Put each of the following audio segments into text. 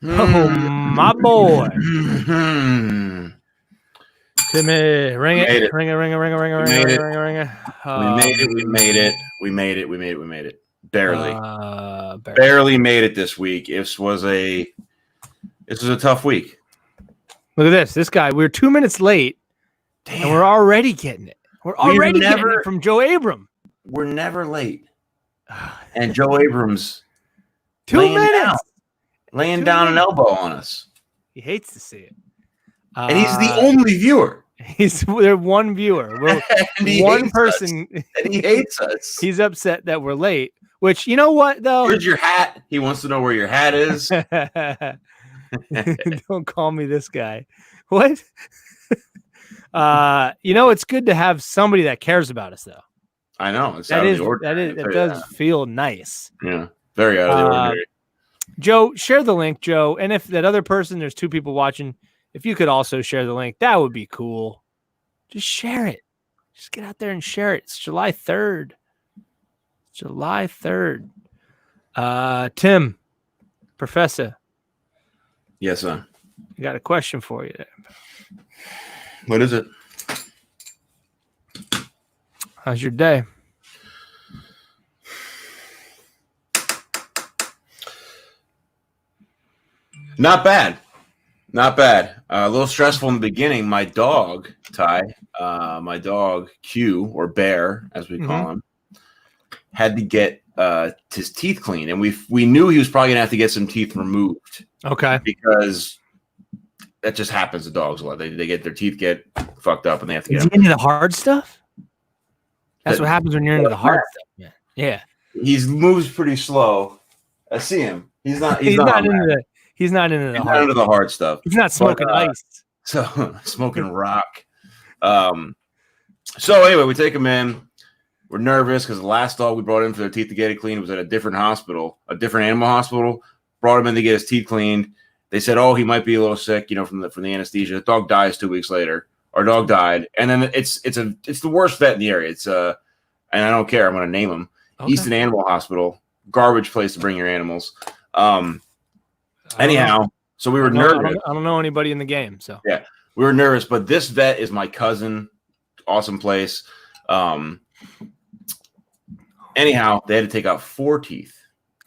Oh, my boy. Mm. Timmy, ring We made it. it. Ring it, ring it, ring it, ring it, We ring it, made ring it, it. ring it, ring it. We made it. We made it. We made it. We made it. We made it. Barely. Barely made it this week. This was a tough week. Look at this. This guy, we're 2 minutes late, Damn. and we're already getting it. We're already getting it from Joe Abram. We're never late. And Joe Abrams 2 minutes. Laying down an elbow on us. He hates to see it. And he's the only viewer. They're one viewer. We're one person. And he hates us. He's upset that we're late. Which, you know what, though? Where's your hat? He wants to know where your hat is. Don't call me this guy. What? It's good to have somebody that cares about us, though. I know. It's it does feel nice. Yeah. Very out of the ordinary. Joe, share the link, Joe. And if that other person, there's 2 people watching, if you could also share the link, that would be cool. Just share it. Just get out there and share it. It's July 3rd. July 3rd. Tim, Professor. Yes, sir. I got a question for you. What is it? How's your day? Not bad. Not bad. A little stressful in the beginning. My dog, Ty, my dog, Q, or Bear, as we call him, had to get his teeth cleaned. And we knew he was probably going to have to get some teeth removed. Okay. Because that just happens to dogs a lot. They get their teeth get fucked up and they have to get Is he into the hard stuff? That's what happens when you're into the hard stuff, man. Yeah. He moves pretty slow. I see him. He's not into the hard stuff. He's not smoking ice. So smoking rock. So anyway, we take him in. We're nervous because the last dog we brought in for their teeth to get it cleaned was at a different hospital, a different animal hospital. Brought him in to get his teeth cleaned. They said, "Oh, he might be a little sick, from the anesthesia." The dog dies 2 weeks later. Our dog died, and then it's the worst vet in the area. It's and I don't care. I'm going to name him Easton Animal Hospital. Garbage place to bring your animals. Anyhow, so we were nervous. I don't know anybody in the game, so yeah, we were nervous. But this vet is my cousin. Awesome place. Anyhow, they had to take out 4 teeth.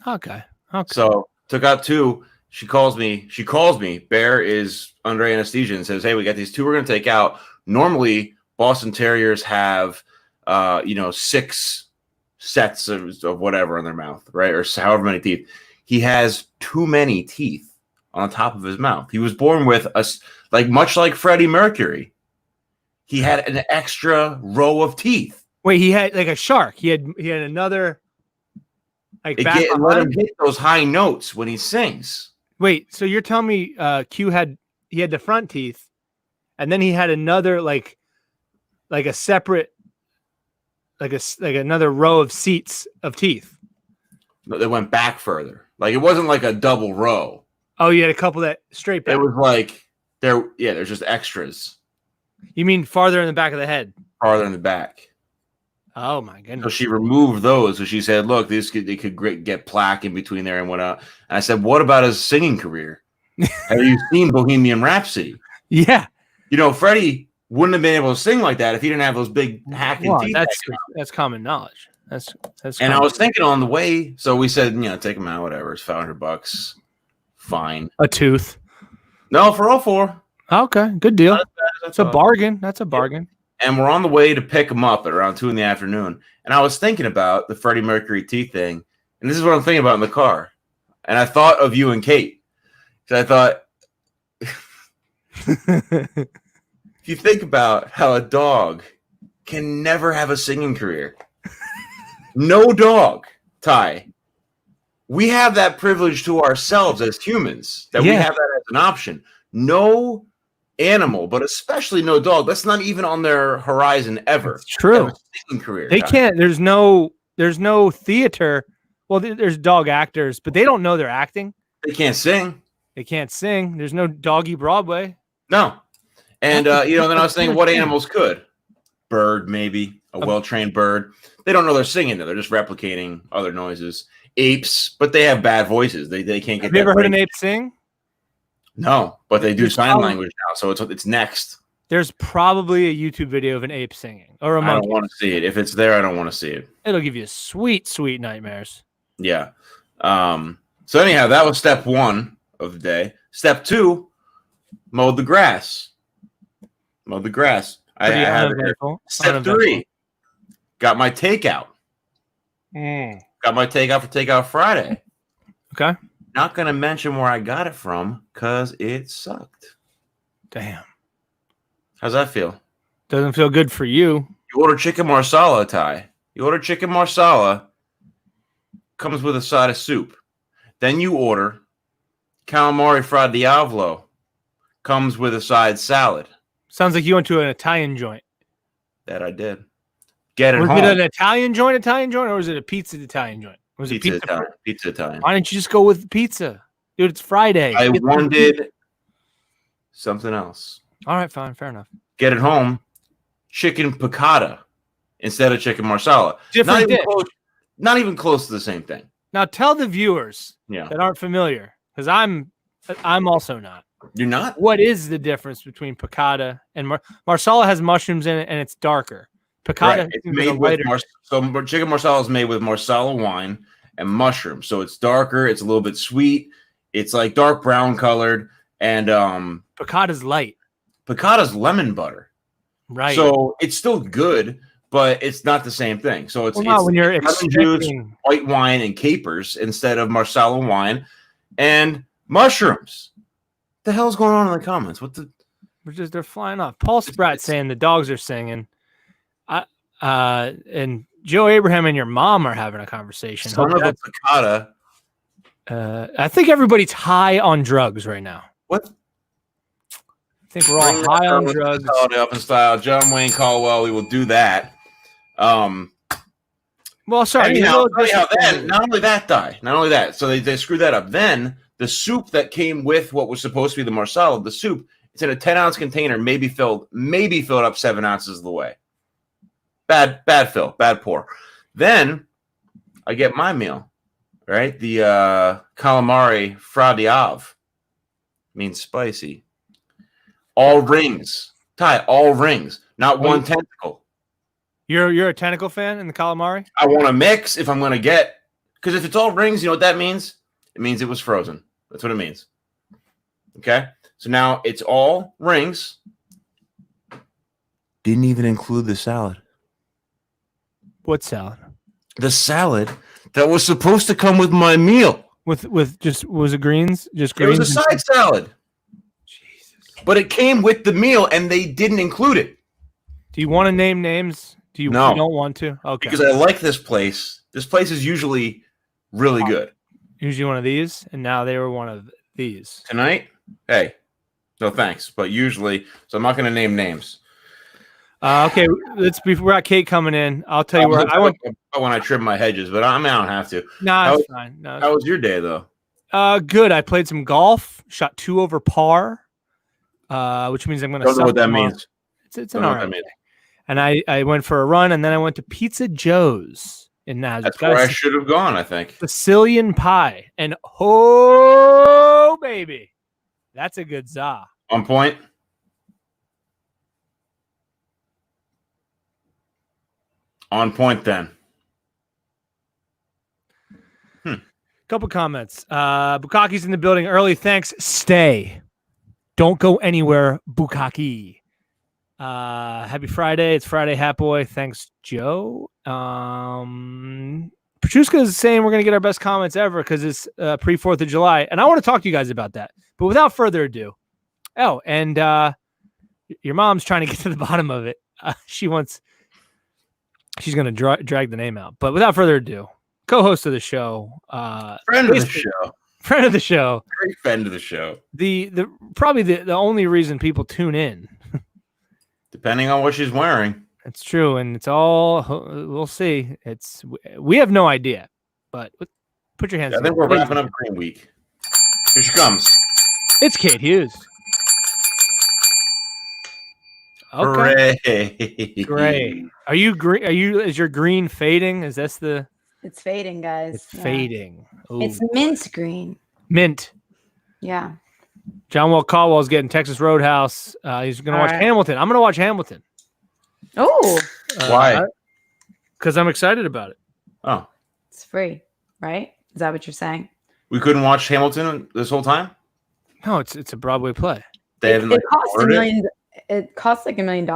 Okay. So took out 2. She calls me. Bear is under anesthesia and says, "Hey, we got these 2 we're going to take out." Normally, Boston Terriers have, 6 sets of whatever in their mouth, right? Or however many teeth. He has too many teeth on top of his mouth. He was born with much like Freddie Mercury. He had an extra row of teeth. Wait, he had like a shark. He had another. Let him hit those high notes when he sings. Wait, so you're telling me Q had the front teeth, and then he had another like a separate, like another row of seats of teeth. No, they went back further. Like it wasn't like a double row. Oh, you had a couple that straight back. It was like there's just extras. You mean farther in the back of the head? Farther in the back. Oh my goodness! So she removed those. So she said, "Look, they could get plaque in between there and whatnot." And I said, "What about his singing career? Have you seen Bohemian Rhapsody?" Yeah. Freddie wouldn't have been able to sing like that if he didn't have those big hacking teeth. That's common knowledge. That's. And I was thinking on the way, so we said, take him out, whatever. It's $500. Fine. A tooth. No, for all 4. Okay, good deal. That's a bargain. That's a bargain. And we're on the way to pick him up at around 2 p.m. And I was thinking about the Freddie Mercury teeth thing. And this is what I'm thinking about in the car. And I thought of you and Kate. Because I thought, if you think about how a dog can never have a singing career. No dog, Ty. We have that privilege to ourselves as humans, that we have that as an option. No animal, but especially no dog. That's not even on their horizon ever. It's true. Singing career. They can't. There's no theater. Well, there's dog actors, but they don't know they're acting. They can't sing. There's no doggy Broadway. No. And then I was thinking, what animals could? Bird, maybe a well-trained bird. They don't know they're singing though. They're just replicating other noises. Apes, but they have bad voices. They can't get. Have you ever heard an ape sing? No, but they do There's sign probably- language now, so it's next. There's probably a YouTube video of an ape singing or a I monkey. don't want to see it. If it's there, I don't want to see it. It'll give you sweet, sweet nightmares. Yeah. So anyhow, that was step 1 of the day. Step 2, mowed the grass. Mowed the grass. I have it here. Step 3, got my takeout. Got my takeout for Takeout Friday. Okay. Not going to mention where I got it from because it sucked. Damn. How's that feel? Doesn't feel good for you. You order chicken marsala, Ty. You order chicken marsala, comes with a side of soup. Then you order calamari fra diavolo, comes with a side salad. Sounds like you went to an Italian joint. That I did. Get it Was home. it an Italian joint, or was it a pizza Italian joint? Was it Pizza Italian. Pizza Italian. Why didn't you just go with pizza? Dude, it's Friday. I wanted something else. All right, fine. Fair enough. Get it home. Chicken piccata instead of chicken marsala. Different dish. Not even close to the same thing. Now tell the viewers that aren't familiar, because I'm also not. You're not? What is the difference between piccata and marsala? Has mushrooms in it and it's darker. Piccata, right. It's made with chicken marsala is made with marsala wine and mushrooms, so it's darker. It's a little bit sweet. It's like dark brown colored, and piccata's light. Piccata's lemon butter, right? So it's still good, but it's not the same thing. So it's when you're lemon juice, white wine, and capers instead of marsala wine and mushrooms. What the hell's going on in the comments? They're flying off. Paul Spratt saying the dogs are singing. And Joe Abraham and your mom are having a conversation. Son of a piccata. I think everybody's high on drugs right now. What? I think we're all high on drugs. Up in style. John Wayne Caldwell, we will do that. Well, sorry. Anyhow, then, not only that, so they screwed that up. Then the soup that came with what was supposed to be the marsala, the soup, it's in a 10-ounce container, maybe filled up 7 ounces of the way. Bad fill, bad pour. Then I get my meal, right? The calamari fra diavolo means spicy. All rings, Ty. All rings, not one tentacle. You're a tentacle fan in the calamari? I want to mix if I'm going to get, because if it's all rings, you know what that means? It means it was frozen. That's what it means. Okay, so now it's all rings. Didn't even include the salad. What salad? The salad that was supposed to come with my meal. With just, was it greens? Just greens? It was a side salad. Jesus. But it came with the meal and they didn't include it. Do you want to name names? No. You don't want to? Okay. Because I like this place. This place is usually really good. Usually one of these, and now they were one of these. Tonight? Hey. No thanks. But usually, so I'm not going to name names. Okay, we got Kate coming in. I'll tell you where I went when I trim my hedges, but I don't have to. No, it's fine. How was your day though? Good. I played some golf, shot 2 over par, which means I'm going to. Don't know what that means. It's an alright. And I went for a run, and then I went to Pizza Joe's in Nazareth. That's where I should have gone, I think. Sicilian pie, and oh baby, that's a good za. On point. On point then. Couple comments. Bukaki's in the building early. Thanks. Stay. Don't go anywhere, Bukaki. Happy Friday. It's Friday, Hat Boy. Thanks, Joe. Petrushka is saying we're going to get our best comments ever because it's pre-4th of July. And I want to talk to you guys about that. But without further ado. Oh, and your mom's trying to get to the bottom of it. She's going to drag the name out. But without further ado, co-host of the show, friend of the show, great friend of the show. The probably the only reason people tune in, depending on what she's wearing. It's true, and it's all we'll see. We have no idea, but put your hands. I think we're wrapping up Green Week. Here she comes. It's Kate Hughes. Okay. Great. Are you green? Is your green fading? Is this the? It's fading, guys. It's fading. Ooh. It's mint green. Mint. Yeah. John Walt Caldwell's getting Texas Roadhouse. He's going to watch Hamilton. I'm going to watch Hamilton. Oh. Why? Because I'm excited about it. Oh. It's free, right? Is that what you're saying? We couldn't watch Hamilton this whole time? No, it's a Broadway play. It costs $1 million. It costs like $1 million.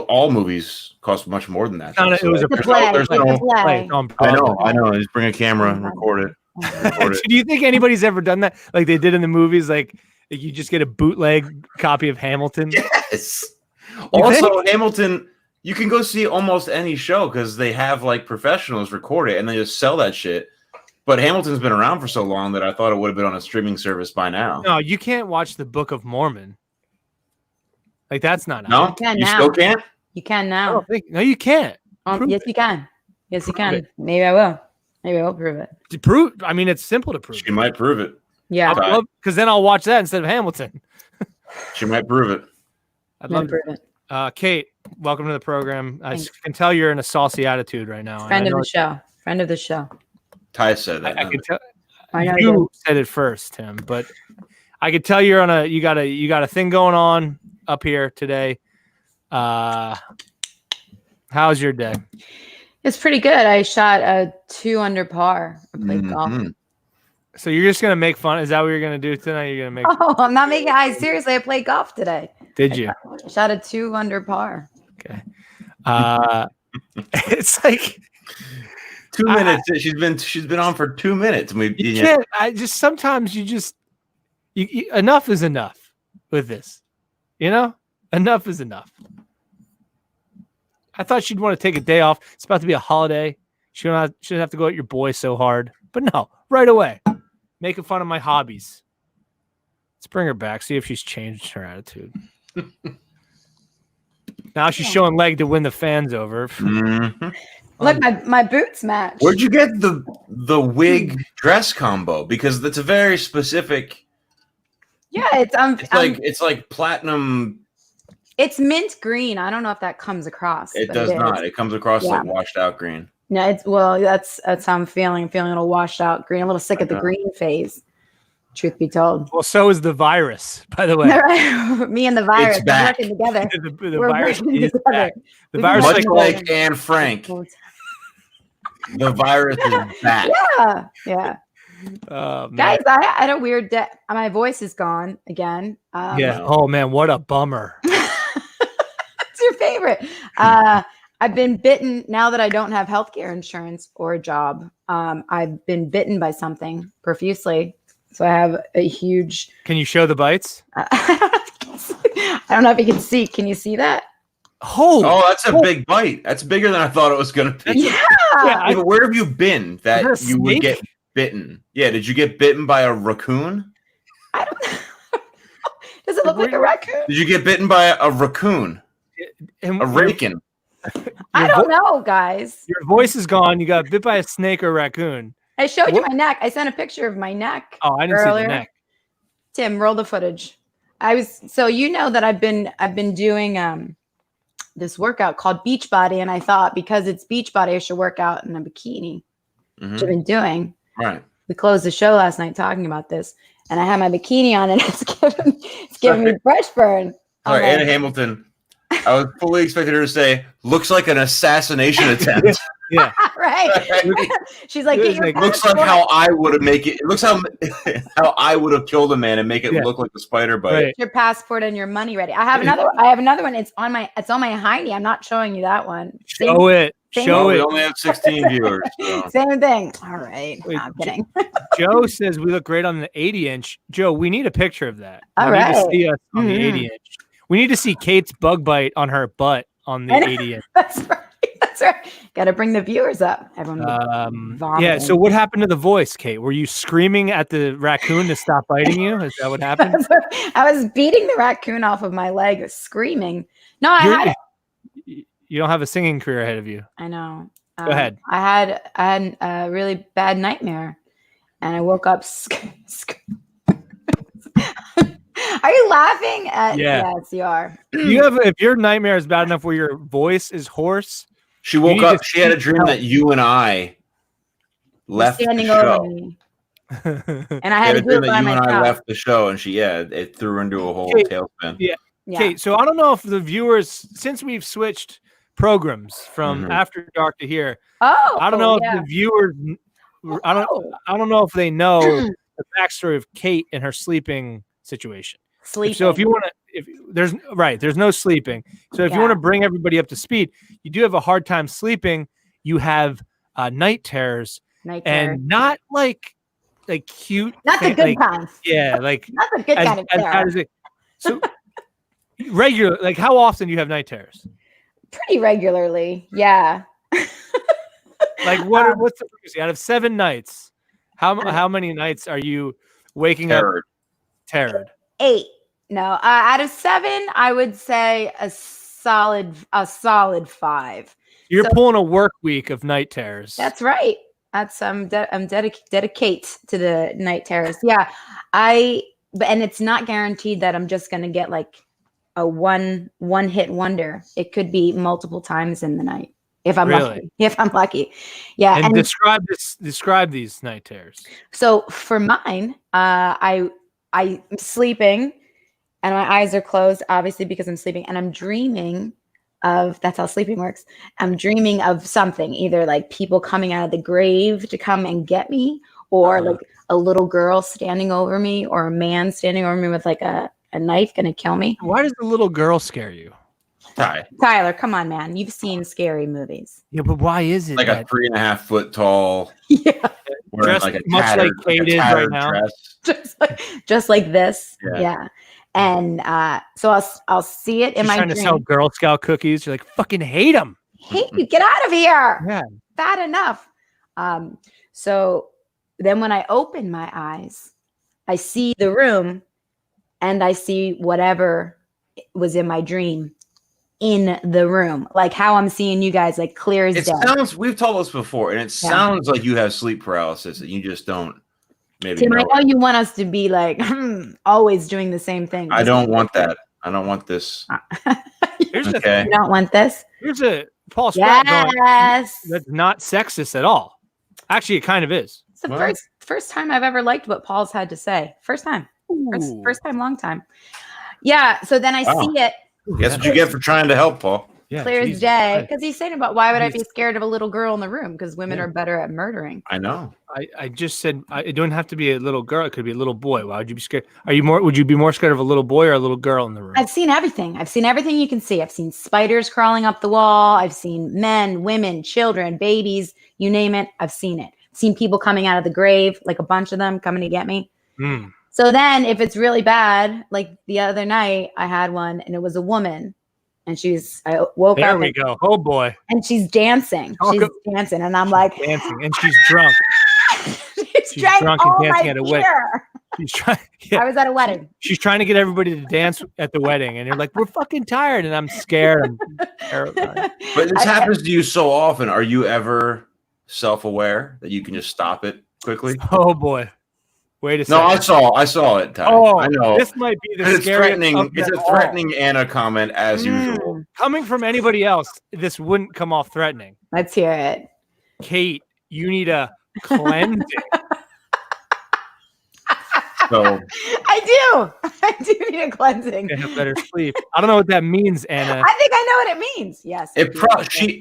All movies cost much more than that. It was a play. play. I know. Just bring a camera and record it. Do you think anybody's ever done that? Like they did in the movies, like you just get a bootleg copy of Hamilton? Yes. Also, Hamilton, you can go see almost any show because they have like professionals record it and they just sell that shit. But Hamilton's been around for so long that I thought it would have been on a streaming service by now. No, you can't watch the Book of Mormon. Like that's not. No, you can you now. still can't. You can now. No, you can't. Yes, you can. Yes, you can. Maybe I will. Maybe I will prove it. To prove, I mean, it's simple to prove. She might prove it. Yeah, because then I'll watch that instead of Hamilton. She might prove it. I'd love to prove it. Kate, welcome to the program. Thanks. I can tell you're in a saucy attitude right now. Friend of the show. Friend of the show. Ty said that. I can tell. I know you said it first, Tim, but I could tell you're on you got a thing going on up here today. How's your day? It's pretty good. I shot a 2 under par. I played golf. So you're just gonna make fun? Is that what you're gonna do tonight? You're gonna make? Oh, I'm not making. Seriously, I played golf today. Did you? I shot a 2 under par. Okay. It's like 2 minutes. She's been on for 2 minutes. You can't. Sometimes enough is enough with this. You know, enough is enough. I thought she'd want to take a day off. It's about to be a holiday. She shouldn't have to go at your boy so hard. But no, right away, making fun of my hobbies. Let's bring her back. See if she's changed her attitude. Now she's showing leg to win the fans over. Mm-hmm. Look, my boots match. Where'd you get the wig dress combo? Because that's a very specific. Yeah, it's like platinum. It's mint green. I don't know if that comes across. It does not. It comes across like washed out green. No, that's how I'm feeling. I'm feeling a little washed out green. A little sick of the green phase. Truth be told. Well, so is the virus, by the way. Me and the virus are working together. The virus is back. The virus, much like Anne Frank. The virus is back. Yeah. Guys, I had a weird day. My voice is gone again. Oh man, what a bummer. What's your favorite? I've been bitten now that I don't have healthcare insurance or a job. I've been bitten by something profusely. So I have a huge. Can you show the bites? I don't know if you can see. Can you see that? Oh, that's a big bite. That's bigger than I thought it was going to be. Yeah. Where have you been that you would get bitten? Yeah. Did you get bitten by a raccoon? I don't know. Does it look like a raccoon? Did you get bitten by a raccoon? A rakin? I don't know, guys. Your voice is gone. You got bit by a snake or a raccoon. I showed you my neck. I sent a picture of my neck. Oh, I didn't see the neck. Tim, roll the footage. So you know that I've been doing this workout called Beachbody, and I thought because it's Beachbody, I should work out in a bikini, which I've been doing. Right. We closed the show last night talking about this, and I had my bikini on, and it's giving me brush burn. All right, Anna Hamilton. I was fully expecting her to say, "Looks like an assassination attempt." Yeah. Right. She's like, looks like how I would have make it. It looks how I would have killed a man and make it look like a spider bite. Right. Get your passport and your money ready. I have another one. It's on my hiney. I'm not showing you that one. Show it. Show it. We only have 16 viewers. So. Same thing. All right. I'm kidding. Joe says we look great on the 80-inch. Joe, we need a picture of that. All we right. need to see us on the 80-inch. We need to see Kate's bug bite on her butt on the 80-inch. That's right. That's right. Got to bring the viewers up. Everyone. Yeah. So what happened to the voice, Kate? Were you screaming at the raccoon to stop biting you? Is that what happened? I was beating the raccoon off of my leg, screaming. No, you don't have a singing career ahead of you. I know. Go ahead. I had a really bad nightmare, and I woke up. Are you laughing at? Yeah. Yes, you are. If your nightmare is bad enough where your voice is hoarse. She woke up. She had a dream that you and I left standing the show. over me. And I had to do it by you and I myself. left the show, and it threw her into a whole tailspin. Yeah. Yeah. Kate, so I don't know if the viewers, since we've switched programs from After Dark to here, I don't know if the viewers, I don't know if they know the backstory of Kate and her sleeping situation. Sleeping. So if you want to, there's no sleeping. So if you want to bring everybody up to speed, you do have a hard time sleeping. You have night terrors, and not like cute, not the good kinds. Yeah, like not the good kind of terror. So regular, like how often do you have night terrors? Pretty regularly, yeah. Like what's the frequency out of 7 nights? How many nights are you waking up terrored? 8. No, out of 7, I would say a solid 5. You're pulling a work week of night terrors. That's right. That's I'm dedicate to the night terrors. Yeah, and it's not guaranteed that I'm just going to get like a one hit wonder. It could be multiple times in the night if I'm lucky. If I'm lucky, yeah. And describe these night terrors. So for mine, I'm sleeping, and my eyes are closed, obviously because I'm sleeping, and I'm dreaming of. That's how sleeping works. I'm dreaming of something, either like people coming out of the grave to come and get me, or like a little girl standing over me, or a man standing over me with like a knife gonna kill me. Why does the little girl scare you? Tyler, come on, man. You've seen scary movies. Yeah, but why is it like a 3.5 foot tall? Yeah, dressed like a much tattered, like Kate is right now. just like this. Yeah. And so I'll see it in my dream. Trying to sell Girl Scout cookies. You're like, fucking hate them. Hate you. Get out of here. Yeah. Bad enough. So then when I open my eyes, I see the room. And I see whatever was in my dream in the room, like how I'm seeing you guys, like clear as day. We've told us before, and it sounds like you have sleep paralysis, and you just don't. Maybe. Tim, I know you want us to be like always doing the same thing. I don't want that. I don't want this. Okay. You don't want this. Here's a Paul Spratt going. That's not sexist at all. Actually, it kind of is. It's the first time I've ever liked what Paul's had to say. First time. First time, long time. Yeah. So then I see it. That's what you get for trying to help, Paul. Yeah, clear as day. Because he's saying about why would I be scared of a little girl in the room? Because women are better at murdering. I know. I just said it don't have to be a little girl. It could be a little boy. Why would you be scared? Would you be more scared of a little boy or a little girl in the room? I've seen everything. I've seen everything you can see. I've seen spiders crawling up the wall. I've seen men, women, children, babies, you name it. I've seen it. I've seen people coming out of the grave, like a bunch of them coming to get me. So then if it's really bad, like the other night I had one and it was a woman and I woke up. There we go. Oh boy. And she's dancing. She's dancing. And I'm like, dancing. And she's drunk. she's drunk and dancing at a wedding. She's trying. I was at a wedding. She's trying to get everybody to dance at the wedding. And you're like, we're fucking tired. And I'm scared. I'm terrified. But this happens to you so often. Are you ever self-aware that you can just stop it quickly? Oh boy. Wait a second. No, I saw it. Ty. Oh, I know. This might be the it's scariest. Threatening. It's a threatening Anna comment as usual. Coming from anybody else, this wouldn't come off threatening. Let's hear it. Kate, you need a cleansing. So I do need a cleansing. To have better sleep. I don't know what that means, Anna. I think I know what it means. Yes.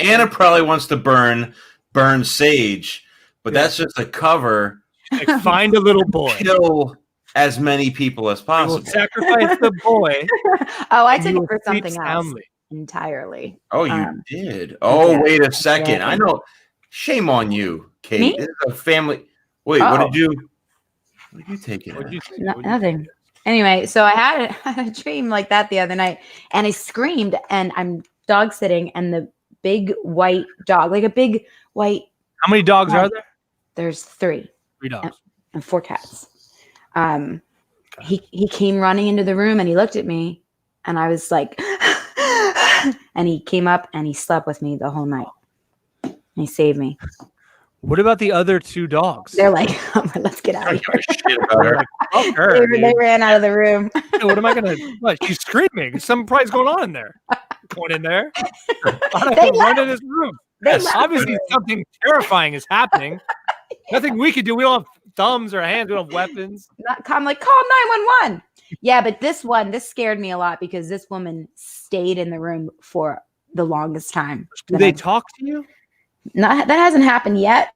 Anna probably wants to burn sage, but that's just a cover. Like, find a little boy. Kill as many people as possible. Sacrifice the boy. Oh, I took it for something else entirely. Oh, you did? Oh, yeah. Wait a second. Yeah. I know. Shame on you, Kate. Me? This is a family. Wait, what did you take it? Nothing. Anyway, so I had a dream like that the other night, and I screamed, and I'm dog sitting, and the big white dog, like a big white. How many dogs are there? There's 3. 3 dogs and 4 cats. He came running into the room and he looked at me and I was like, and he came up and he slept with me the whole night. And he saved me. What about the other 2 dogs? They're like, let's get out of here. Shit about her. They ran out of the room. What am I going to do? She's screaming. Something probably's going on in there. Going in there. I don't run in this room. Yes, obviously something terrifying is happening. Nothing we could do. We don't have thumbs or hands. We don't have weapons. I'm like, call 911. Yeah, but this scared me a lot because this woman stayed in the room for the longest time. Do they talk to you? That hasn't happened yet.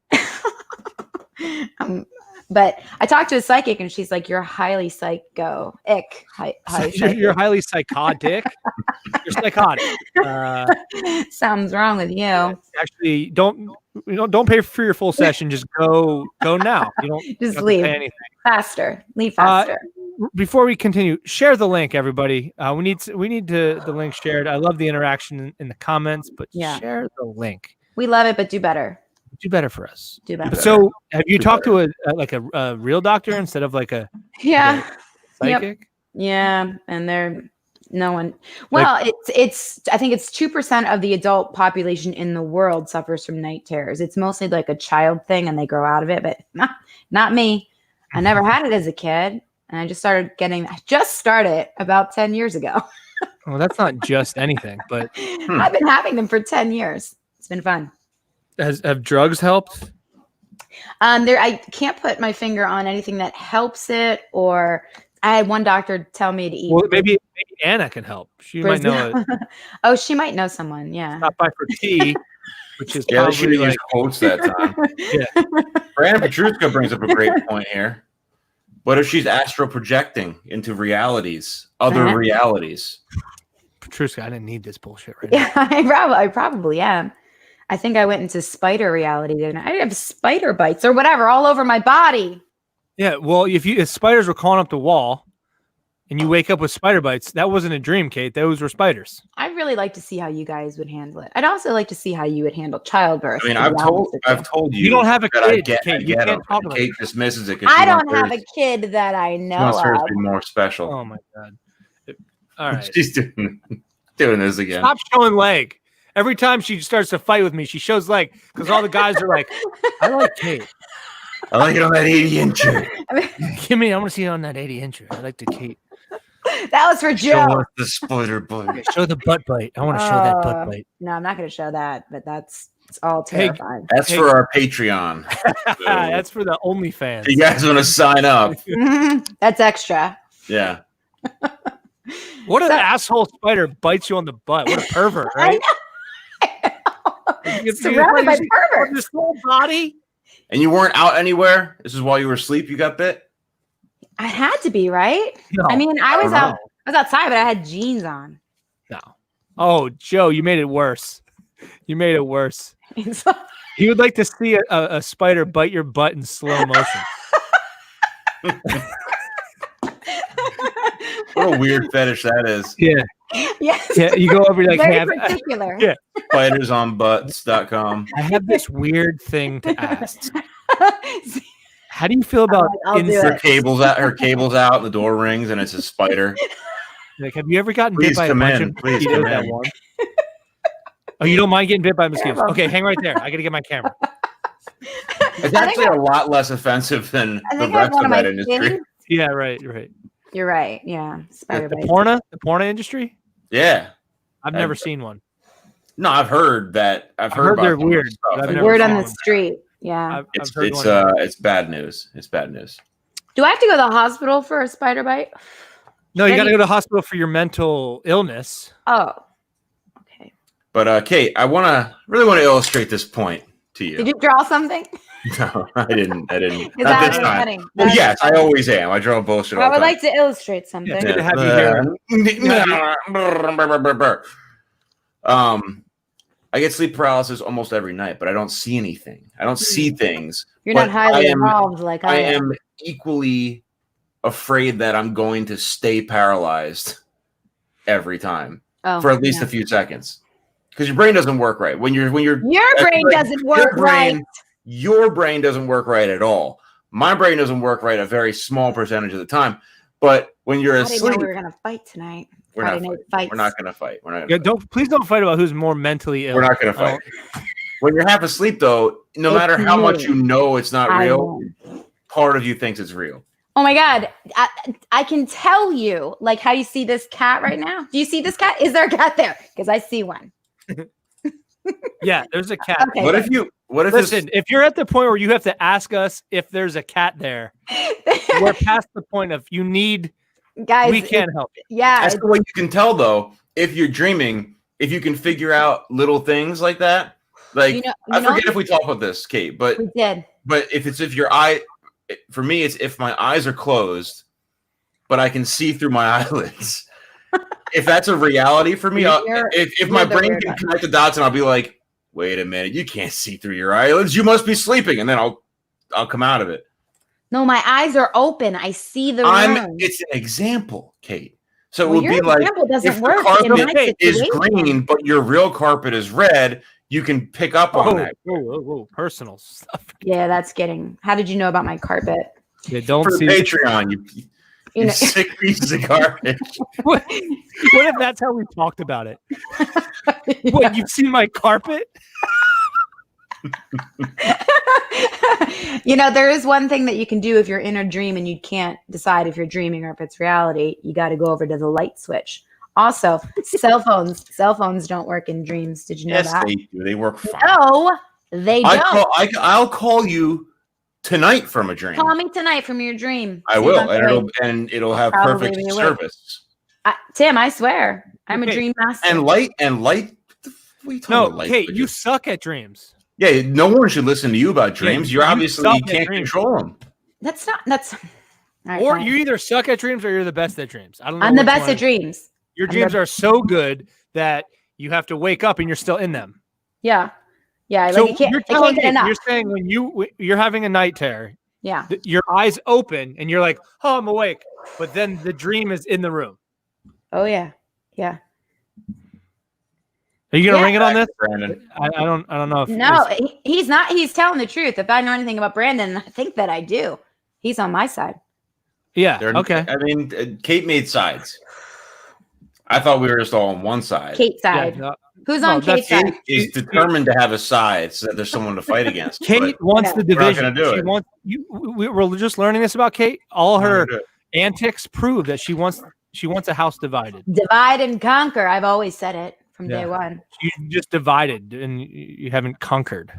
But I talked to a psychic and she's like, you're highly psychoic. You're highly psychotic. You're psychotic. Something's wrong with you. Actually, don't pay for your full session. Just go now. You don't just have leave to pay anything. faster. Leave faster. Before we continue, share the link, everybody. We need the link shared. I love the interaction in the comments, but share the link. We love it, but do better. Do better for us. Do better. So, have you talked to a real doctor instead of like a psychic? Yep. Yeah, and they're no one. Well, it's I think it's 2% of the adult population in the world suffers from night terrors. It's mostly like a child thing, and they grow out of it. But not me. I never had it as a kid, and I just started about 10 years ago. Well, that's not just anything, but I've been having them for 10 years. It's been fun. Have drugs helped? I can't put my finger on anything that helps it, or I had one doctor tell me to eat. Well, maybe Anna can help. She might know it. Oh, she might know someone. Yeah. Stop by for tea, which is She probably should have used quotes that time. Brandon Petruska brings up a great point here. What if she's astral projecting into other realities? Petruska, I didn't need this bullshit right now. I probably am. I think I went into spider reality. I have spider bites or whatever all over my body. Yeah, well, if spiders were crawling up the wall and you wake up with spider bites, that wasn't a dream, Kate. Those were spiders. I'd really like to see how you guys would handle it. I'd also like to see how you would handle childbirth. I mean, I've told you. You don't have a kid, Kate. You can't talk about Kate dismisses it. I don't have a kid that I know She wants hers of. to be more special. Oh my god! All right, she's doing this again. Stop showing leg. Every time she starts to fight with me, she shows leg because all the guys are like, "I like Kate. I like it on that 80-incher. Give me. I want to see it on that 80-incher. I like the Kate." That was for Joe. Show us the spider bite. Yeah, show the butt bite. I want to show that butt bite. No, I'm not going to show that, but it's all terrifying. That's for our Patreon. That's for the OnlyFans. You guys want to sign up? That's extra. Yeah. What an asshole spider bites you on the butt. What a pervert, right? Surrounded by perverts. This whole body. And you weren't out anywhere? This is while you were asleep you got bit? I had to be, right? No, I mean, I was outside, but I had jeans on. No. Oh, Joe, you made it worse. You made it worse. You would like to see a spider bite your butt in slow motion. What a weird fetish that is. Yeah. Yes. Yeah, you go over like very particular. Yeah. Spidersonbutts.com. I have this weird thing to ask. How do you feel about her cables out and the door rings and it's a spider? Like, have you ever gotten bit by a bunch of mosquitoes at once? Oh, you don't mind getting bit by mosquitoes? Okay, hang right there. I got to get my camera. It's actually a lot less offensive than the rest of that industry. Yeah, right. You're right. Yeah. Spider the bites. porno industry? Yeah. I've never seen one. No, I've heard that. I've heard about they're weird. Word on the street. Yeah. It's bad news. It's bad news. Do I have to go to the hospital for a spider bite? No, you got to go to the hospital for your mental illness. Oh. Okay. But Kate, I really want to illustrate this point to you. Did you draw something? No, I didn't. Not this time. Funny. Well, yes, I always am. I draw bullshit all the time. I would like to illustrate something. Yeah, it's good to have you here. I get sleep paralysis almost every night, but I don't see anything. I don't see things. You're not highly evolved like I am. I am equally afraid that I'm going to stay paralyzed every time for at least a few seconds. Because your brain doesn't work right. Your brain doesn't work right. Your brain doesn't work right at all. My brain doesn't work right a very small percentage of the time. But when you're asleep, I didn't know we were gonna fight tonight. We're not gonna fight. Please don't fight about who's more mentally ill. We're not gonna fight. When you're half asleep, though, no matter how much you know it's not real, part of you thinks it's real. Oh my God. I can tell you, like how you see this cat right now. Do you see this cat? Is there a cat there? Because I see one. Yeah, there's a cat. Okay. What if Listen, if you're at the point where you have to ask us if there's a cat there, we're past the point of you need. Guys, We can't help it. Yeah. that's the way you can tell though, if you're dreaming, if you can figure out little things like that. Like I forget if we talked about this, Kate, but we did. But if your eye, for me, it's if my eyes are closed, but I can see through my eyelids. If that's a reality for me, if my brain can connect the dots, and I'll be like, wait a minute, you can't see through your eyelids. You must be sleeping, and then I'll come out of it. No, my eyes are open. I see the room. It's an example, Kate. So Well, it would be your like example doesn't if work the in my carpet is situation. green, but your real carpet is red, you can pick up on that. Whoa, personal stuff. Yeah, that's getting. How did you know about my carpet? Yeah, don't For see Patreon, you know- sick pieces of garbage. What if that's how we talked about it? What, you've seen my carpet? There is one thing that you can do if you're in a dream and you can't decide if you're dreaming or if it's reality. You got to go over to the light switch. Also, cell phones don't work in dreams. Did you know that? They do. They work fine. No, they don't. I'll call you tonight from a dream. Call me tonight from your dream. I will, and it'll have Probably perfect be awake. service. Tim, I swear, I'm a Okay. dream master. And light. What are you talking No, about, light Kate, switches? you suck at dreams. Yeah, no one should listen to you about dreams. you You suck at can't dreams. control them. That's all right, Or fine. you either suck at dreams or you're the best at dreams. I don't know. I'm the which best one. at dreams. Your I'm dreams the- are so good that you have to wake up and you're still in them. Yeah. So Like you're I telling can't get me, enough. you're saying when you're having a night terror, Yeah. your eyes open and you're like, oh, I'm awake. But then the dream is in the room. Oh yeah. Yeah. Are you gonna Yeah. ring it on this? Brandon. I don't know if No, he's not. He's telling the truth. If I know anything about Brandon, I think that I do. He's on my side. Yeah. They're- Okay. I mean, Kate made sides. I thought we were just all on one side. Kate's Yeah, side. no, Who's no, on that's Kate's side? Kate is determined to have a side so that there's someone to fight against. Kate wants the We're not division. gonna do She it. wants you. We're just learning this about Kate. All We're her not gonna do it. antics prove that she wants a house divided. Divide and conquer. I've always said it from Yeah. day one. You just divided and you haven't conquered.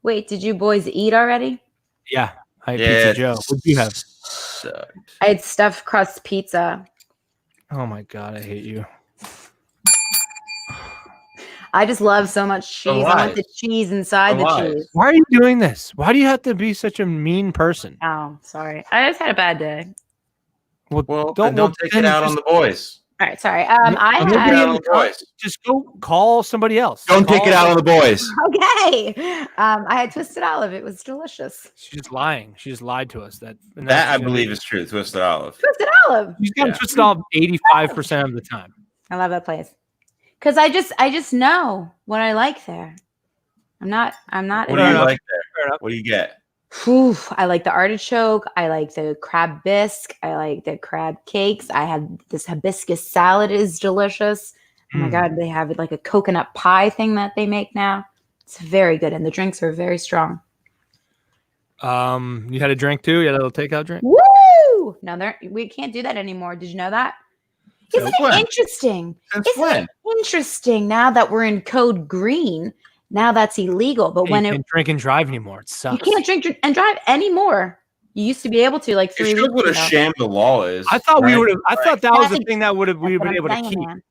Wait, did you boys eat already? Yeah. I had Yeah, Pizza Joe. What do you have? sucked. I had stuffed crust pizza. Oh my god, I hate you. I just love so much cheese. I want lies. the cheese inside The the lies. cheese. Why are you doing this? Why do you have to be such a mean person? Oh, sorry. I just had a bad day. Well, Don't- don't take then it out on just- the boys. All right, sorry. Nobody I Don't take it out had on the boys. Just go call somebody else. Don't take it out on the boys. okay. I had twisted olive. It was delicious. She's just lying. She just lied to us. That I believe is true. Twisted olive. Twisted olive. She's got Yeah. twisted olive 85% of the time. I love that place because I just know what I like there. I'm not. What Fair do you enough. like Fair there? enough. What do you get? Whew, I like the artichoke. I like the crab bisque. I like the crab cakes. I had this hibiscus salad is delicious. Oh my Mm. god, they have like a coconut pie thing that they make now. It's very good, and the drinks are very strong. You had a drink too? You had a little takeout drink? Woo! No, we can't do that anymore. Did you know that? Isn't Since when? it interesting? Since Isn't when? it interesting now that we're in code green? Now that's illegal. But when you it can't drink and drive anymore. It you sucks. can't drink and drive anymore. You used to be able to like It 3 shows weeks what a ago. sham the law is. I thought we right? would have. I thought that was the That's thing that would have we That's would what been I'm able to saying, keep. man.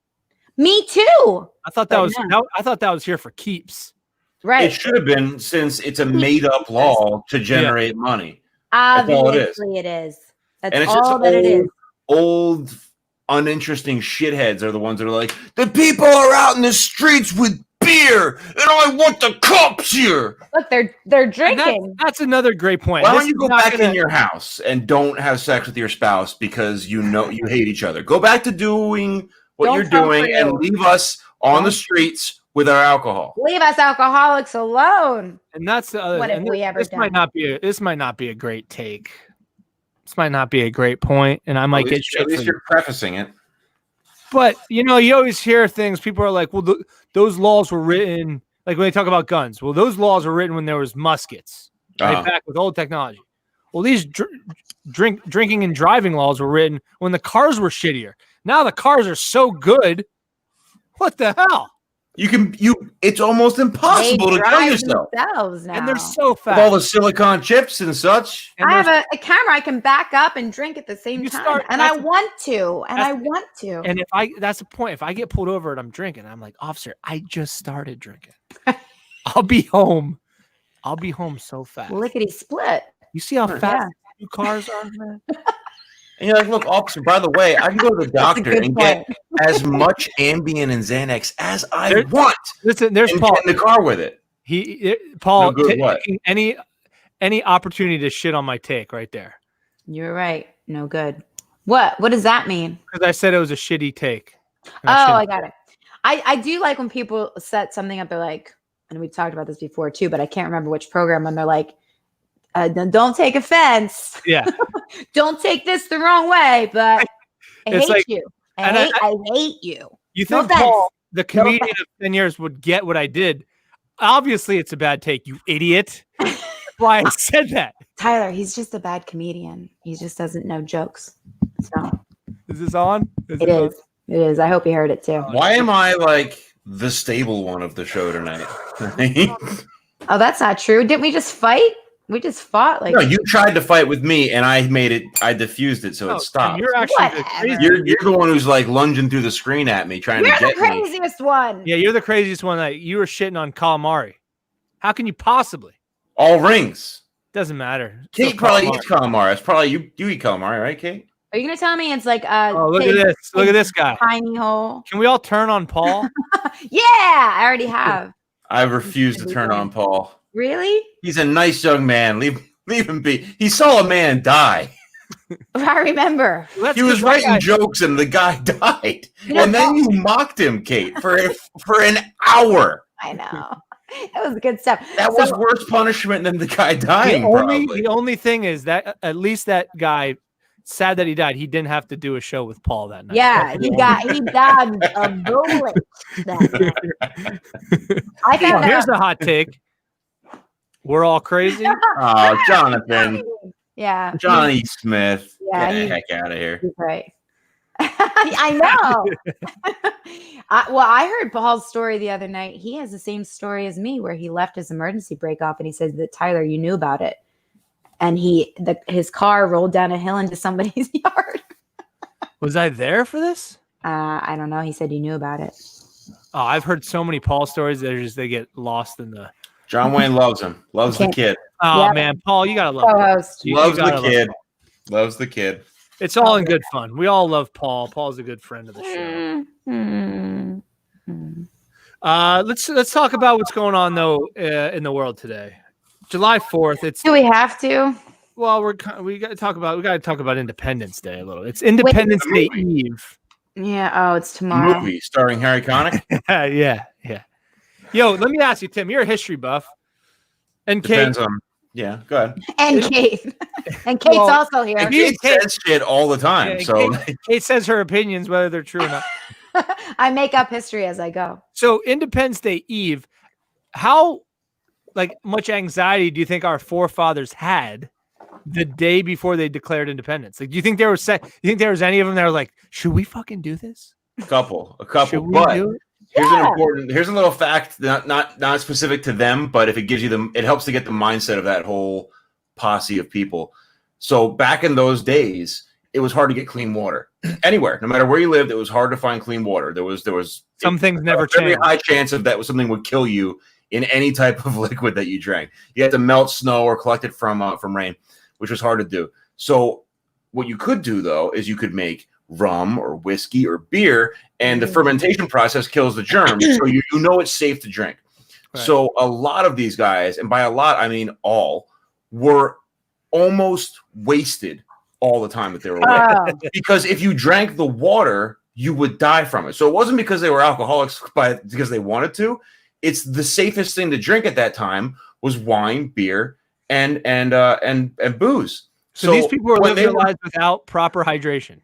Me too. I thought that But was. no. I thought that was here for keeps. Right. It should have been, since it's a made-up law to generate money. That's all it is. Obviously it is. That's And it's just all that it is. old, uninteresting shitheads are the ones that are like, the people are out in the streets with beer, and I want the cops here. Look, they're And drinking. that's another great point. Why This don't you is go not back gonna- in your house and don't have sex with your spouse because you know you hate each other? Go back to doing what Don't you're fall for doing and you. leave us on the streets with our alcohol. Leave us alcoholics alone. And that's the other. What have and we ever this done? might not be. This might not be a great take. This might not be a great point, and I might At get least, shit. at least for you're prefacing it. But you always hear things. People are like, "Well, those laws were written." Like when they talk about guns, well, those laws were written when there was muskets, right? Uh-huh. Back with old technology. Well, these drinking and driving laws were written when the cars were shittier. Now the cars are so good. What the hell? It's almost impossible to kill drive yourself. themselves now. And they're so fast. With all the silicone chips and such. And I have a camera I can back up and drink at the same time. I want to. And that's the point. If I get pulled over and I'm drinking, I'm like, officer, I just started drinking. I'll be home. So fast. Lickety split. You see how fast two cars are, man? And you're like, look, officer, by the way, I can go to the doctor and get as much Ambien and Xanax as I want. Listen, there's and Paul get in the car with it. Paul, No good, what? any opportunity to shit on my take right there. You're right. No good. What does that mean? Because I said it was a shitty take. I got it. I do like when people set something up. They're like, and we've talked about this before too, but I can't remember which program. And they're like, don't take offense. Yeah. Don't take this the wrong way, but I hate you. I hate you. You think Paul, the comedian of 10 years, would get what I did? Obviously, it's a bad take, you idiot. That's why I said that. Tyler, he's just a bad comedian. He just doesn't know jokes. So is this on? It is. It is. I hope you heard it too. Why am I like the stable one of the show tonight? Oh, that's not true. Didn't we just fight? We just fought. Like, no, you tried to fight with me, and I diffused it so it stopped. You're actually you're the one who's like lunging through the screen at me, trying to get me. You're the craziest one. Yeah, you're the craziest one. That you were shitting on calamari. How can you possibly? All rings. Doesn't matter. Kate probably eats calamari. It's probably you eat calamari, right, Kate? Are you gonna tell me it's like oh, look at this. Look at this guy. Tiny hole. Can we all turn on Paul? Yeah, I already have. I refuse to turn on Paul. Really? He's a nice young man. Leave him be. He saw a man die. I remember. He was writing jokes and the guy died. And then you mocked him, Kate, for an hour. I know. That was good stuff. That was worse punishment than the guy dying. The only thing is that at least that guy, sad that he died, he didn't have to do a show with Paul that night. Yeah, he died a bullet that night. Here's the hot take. We're all crazy. Oh, Jonathan. Yeah. Johnny Smith. Yeah, get the heck out of here. He's right. I know. I heard Paul's story the other night. He has the same story as me where he left his emergency brake off and he says that, Tyler, you knew about it. And his car rolled down a hill into somebody's yard. Was I there for this? I don't know. He said you knew about it. Oh, I've heard so many Paul stories that they get lost in the... John Wayne loves him. Loves the kid. Oh, man. Paul, you got to love him. Loves the kid. Loves the kid. It's all in good fun. We all love Paul. Paul's a good friend of the show. Let's talk about what's going on, though, in the world today. July 4th. Do we have to? Well, we got to talk about Independence Day a little. It's Independence Day Eve. Yeah. Oh, it's tomorrow. Movie starring Harry Connick. Yeah. Yo, let me ask you, Tim. You're a history buff, and Depends Kate. on. Yeah, go ahead. And Kate. And Kate's also here. And Kate says shit all the time. Yeah, so Kate says her opinions, whether they're true or not. I make up history as I go. So Independence Day Eve, how much anxiety do you think our forefathers had the day before they declared independence? Like, do you think there was any of them that were like, should we fucking do this? A couple. Should we But do it? here's a little fact, not specific to them, but if it gives you it helps to get the mindset of that whole posse of people. So back in those days, it was hard to get clean water anywhere, no matter where you lived. It was hard to find clean water. There was some things never changed. Very high chance of that something would kill you in any type of liquid that you drank. You had to melt snow or collect it from rain, which was hard to do. So what you could do though is you could make rum or whiskey or beer, and the fermentation process kills the germs, so you know it's safe to drink. Right. So a lot of these guys, and by a lot I mean all, were almost wasted all the time that they were away. Because if you drank the water, you would die from it. So it wasn't because they were alcoholics, because they wanted to. It's the safest thing to drink at that time was wine, beer, and booze. So these people were living their lives without proper hydration.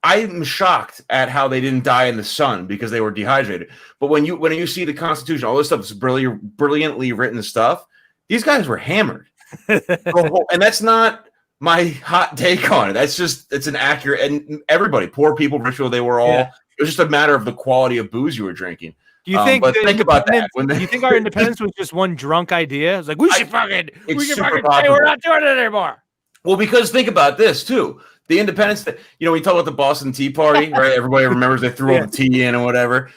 I'm shocked at how they didn't die in the sun because they were dehydrated. But when you see the Constitution, all this stuff is brilliantly written stuff. These guys were hammered, and that's not my hot take on it. It's an accurate, and everybody, poor people, rich people, they were all. Yeah. It was just a matter of the quality of booze you were drinking. Do you think? But think about that. You think our independence was just one drunk idea? It's like we should fucking say possible. we're not doing it anymore. Well, because think about this too. The independence, we talk about the Boston Tea Party, right? Everybody remembers they threw all the tea in and whatever.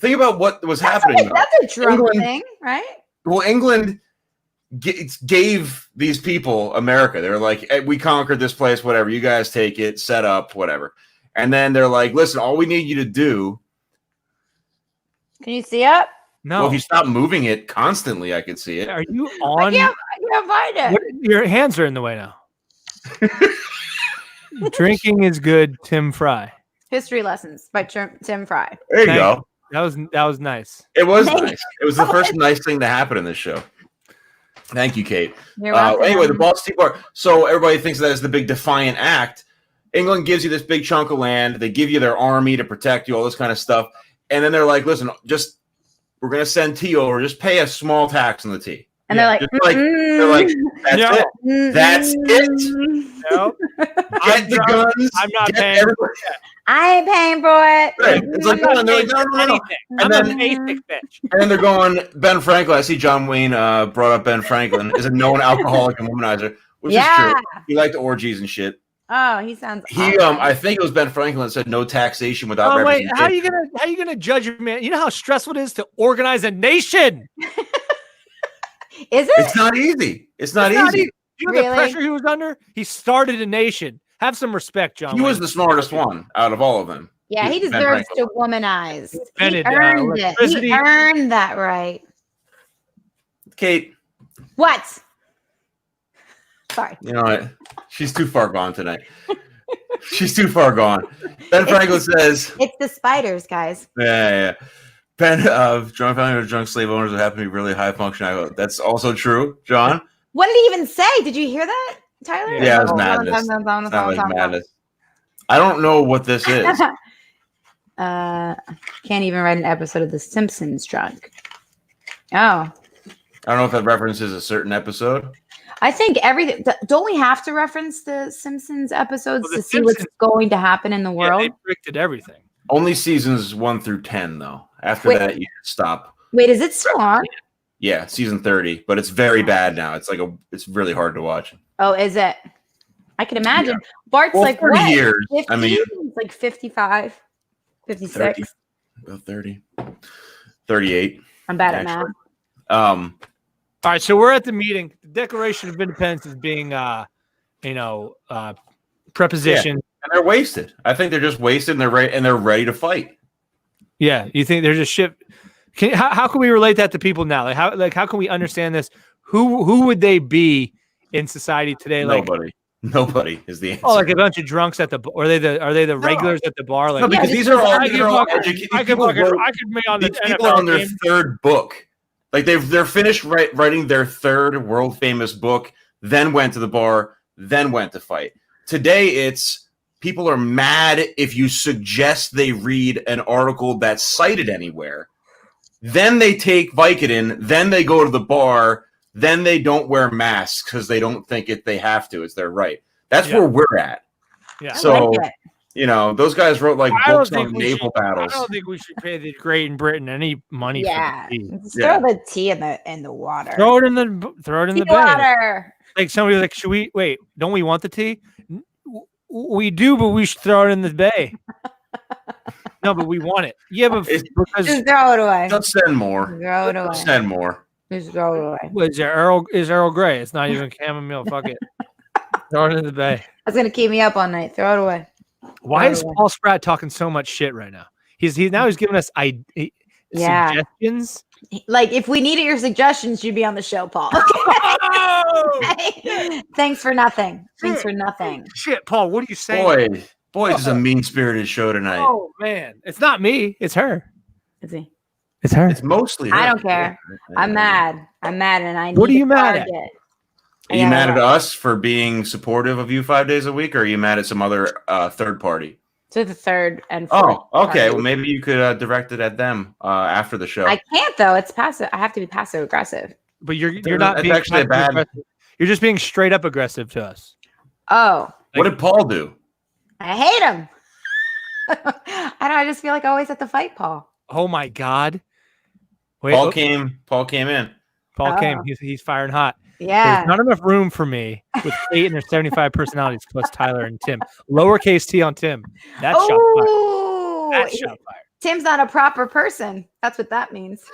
Think about what was happening. That's a drunk thing, right? Well, England gave these people America. They're like, hey, we conquered this place, whatever. You guys take it, set up, whatever. And then they're like, listen, all we need you to do. Can you see it? No. Well, if you stop moving it constantly, I can see it. Are you on? I can't find it. Your hands are in the way now. Drinking is good, Tim Fry. History lessons by Tim Fry. There you go. That was nice. It was nice. It was the first nice thing to happen in this show. Thank you, Kate. Anyway, the Boston Tea Party. So everybody thinks that is the big defiant act. England gives you this big chunk of land. They give you their army to protect you, all this kind of stuff. And then they're like, listen, we're going to send tea over. Just pay a small tax on the tea. And they're like, that's it. That's it. Nope. Get the guns. I'm not paying. I ain't paying for it. Right. It's like, no. And then basic bitch. And then they're going, Ben Franklin. I see John Wayne brought up Ben Franklin is a known alcoholic and womanizer, which is true. He liked orgies and shit. Oh, he sounds. I think it was Ben Franklin that said no taxation without representation. Wait, how you gonna judge a man? You know how stressful it is to organize a nation. Is it? It's not easy. It's not easy. You know the pressure he was under? He started a nation. Have some respect, John. He was the smartest one out of all of them. Yeah, he deserves to womanize. He earned it. He earned that right. Kate. What? Sorry. You know what? She's too far gone tonight. She's too far gone. Ben Franklin says it's the spiders, guys. Yeah. John Franklin of drunk slave owners would happen to be really high functioning. That's also true, John. What did he even say? Did you hear that, Tyler? Yeah, it was madness. Madness. I don't know what this is. Can't even write an episode of The Simpsons drunk. Oh. I don't know if that references a certain episode. I think everything. Don't we have to reference the Simpsons episodes to see what's going to happen in the world? They predicted everything. Only seasons 1 through 10, though. After that, you stop. Wait, is it still on? Yeah, season 30, but it's very bad now. It's really hard to watch. Oh, is it? I can imagine. Yeah. Bart's like 30 what? years. 50? I mean, like 55, 56. 30, 38. I'm bad at math. All right, so we're at the meeting. The Declaration of Independence is being, prepositioned. And they're wasted. I think they're just wasted, and they're ready to fight. Yeah, you think they're just shit? How can we relate that to people now? How can we understand this? Who would they be in society today? Nobody is the answer. Oh, like a bunch of drunks at the bar. Are they the regulars at the bar? Like, no, because these are all educated. I could be on the people are on their third book. Like they're finished writing their third world famous book, then went to the bar, then went to fight. Today it's people are mad if you suggest they read an article that's cited anywhere. Then they take Vicodin, then they go to the bar, then they don't wear masks because they don't think they have to. It's their right. That's where we're at. Yeah. So, those guys wrote books on naval battles. I don't think we should pay the Great Britain any money for the tea. Throw the tea in the water. Throw it in the water. Like somebody like, should we wait? Don't we want the tea? We do, but we should throw it in the bay. No, but we want it. Yeah, but just throw it away. Don't send more. Throw it away. Send more. Just throw it away. What, is Earl Grey? It's not even chamomile. Fuck it. Throw it in the bay. That's gonna keep me up all night. Throw it away. Why is Paul Spratt talking so much shit right now? He's giving us suggestions. Like if we needed your suggestions, you'd be on the show, Paul. Thanks for nothing. Shit, Paul, what are you saying? Boy, this is a mean-spirited show tonight. Oh man, it's not me. It's her. Is he? It's her. It's mostly her. I don't care. I'm mad, and I need. What are you mad at? Are you mad at us for being supportive of you 5 days a week, or are you mad at some other third party? To the third and fourth. Oh, okay. Well, maybe you could direct it at them after the show. I can't though. It's passive. I have to be passive aggressive. But you're not being actually bad. Aggressive. You're just being straight up aggressive to us. Oh. What did Paul do? I hate him. I just feel like I always have to fight Paul. Oh my God. Wait, Paul came in. Paul came. Oh. He's firing hot. Yeah. There's not enough room for me with 8 and their 75 personalities plus Tyler and Tim. Lowercase T on Tim. That's shot fired. Oh, That's shot fired. Tim's not a proper person. That's what that means.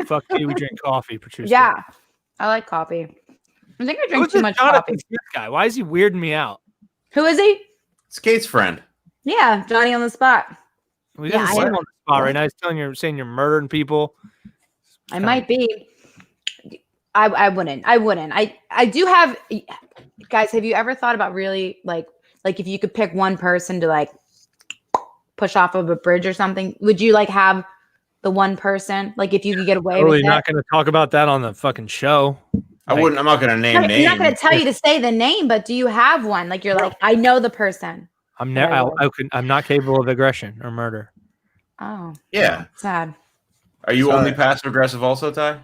Fuck you. We drink coffee, Patricia. Yeah, I like coffee. I think I drink Who's too this much Jonathan coffee. Smith guy? Why is he weirding me out? Who is he? It's Kate's friend. Yeah, Johnny on the spot. We Yeah, got I him am. on the spot right now. He's saying you're murdering people. I might be. I wouldn't. I do have, guys. Have you ever thought about really like if you could pick one person to like push off of a bridge or something? Would you like have the one person? Like if you could get away Totally with not it? going to talk about that on the fucking show. I wouldn't. I'm not going to name names. I'm not going to tell you to say the name, but do you have one? Like you're like, I know the person. I'm never. I'm not capable of aggression or murder. Oh, Yeah. sad. Are you Sorry. only passive aggressive also, Ty?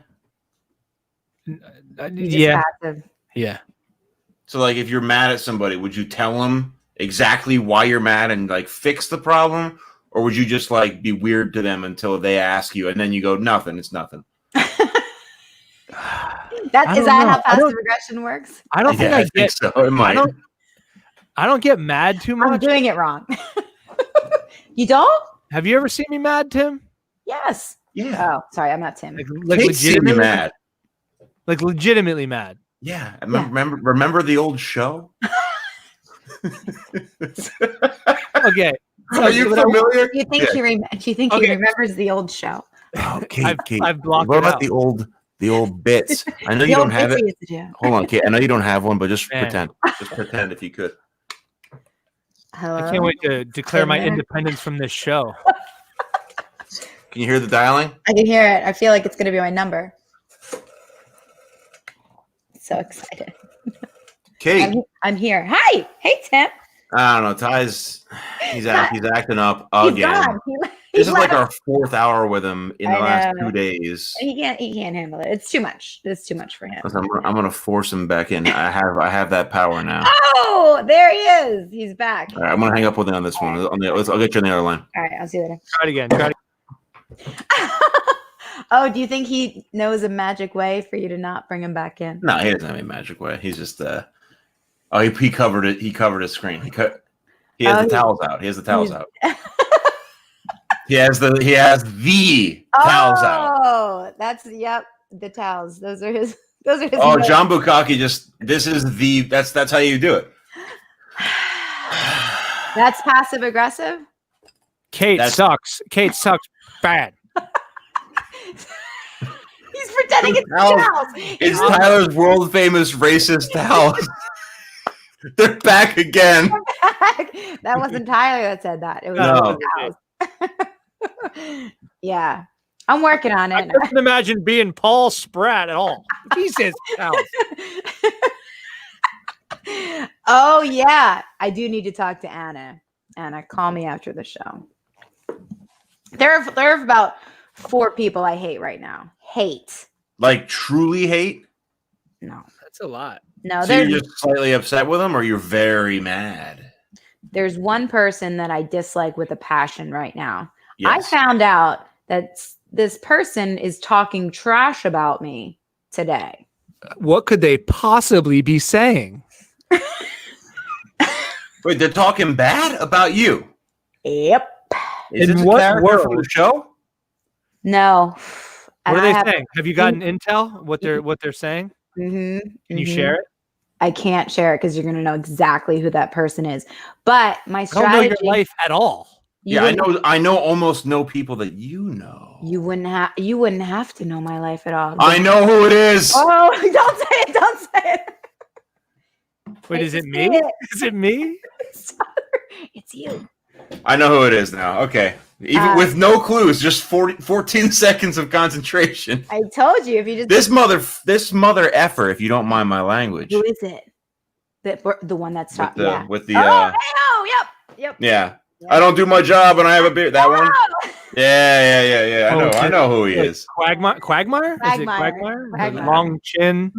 You're just Yeah. passive. Yeah. So like if you're mad at somebody, would you tell them exactly why you're mad and like fix the problem? Or would you just like be weird to them until they ask you and then you go, nothing, it's nothing. Is I that don't how know. passive aggression works? I don't think Yeah, I think get. so. It might. I don't get mad too I'm much. doing it wrong. You don't? Have you ever seen me mad, Tim? Yes. Yeah. Oh, sorry, I'm not Tim. Like Kate seen you legitimately mad. Like legitimately mad. Yeah. Remember the old show? Okay. Are you familiar? Do you think he he Okay. remembers the old show? Oh, Kate, I've blocked what it about out. the old bits? I know The you old don't have bits it. he used to do. Hold on, Kate. I know you don't have one, but just Man. pretend. Just pretend if you could. Hello? I can't wait to declare my Tim there. independence from this show. Can you hear the dialing? I can hear it. I feel like it's going to be my number. So excited. Kate. I'm here. Hi. Hey, Tim. I don't know. Ty's he's acting up He's again. gone. This is like left. our 4th hour with him in the I last know. 2 days. He can't handle it. It's too much. It's too much for him. Listen, I'm gonna force him back in. I have that power now. Oh, there he is. He's back. All right, I'm gonna hang up with you on this one. I'll get you on the other line. All right, I'll see you later. Try it again. Oh, do you think he knows a magic way for you to not bring him back in? No, he doesn't have any magic way. He's just he covered it. He covered his screen. He has the towels out. He has the towels out. He has the towels out. Oh, that's the towels. Those are his. Oh, John Bukaki that's how you do it. That's passive aggressive. Kate sucks. Kate sucks bad. He's pretending it's towels. towels. It's Tyler's world famous racist towels. They're back again. That wasn't Tyler that said that. It was No. the towels. Yeah, I'm working on I it. couldn't imagine being Paul Spratt at all. He says towels. Oh yeah, I do need to talk to Anna. Anna, call me after the show. There are about 4 people I hate right now. Hate. Like truly hate? No. That's a lot. No, So you're just slightly upset with him, or you're very mad? there's one person that I dislike with a passion right now. Yes. I found out that this person is talking trash about me today. What could they possibly be saying? Wait, they're talking bad about you? Yep. Is In it a what character from world? the show? No. What are they saying? Have you gotten intel? What they're saying? Mm-hmm, Can you share it? I can't share it because you're going to know exactly who that person is. But my I don't strategy. know your life at all. I know almost no people that you know. You wouldn't have to know my life at all. I know who it is. Oh, don't say it! Don't say it! Wait, is it Say me? Is it me? It's you. I know who it is now. Okay. Even with no clues, just 14 seconds of concentration. I told you if you just. This mother effer, if you don't mind my language. Who is it? The one that's With talking. the, Yeah. with the Yep. yeah. I don't do my job and I have a beer. That one? Oh! Yeah. I know who he is. Quagmire? Is it Quagmire. Quagmire? Long chin.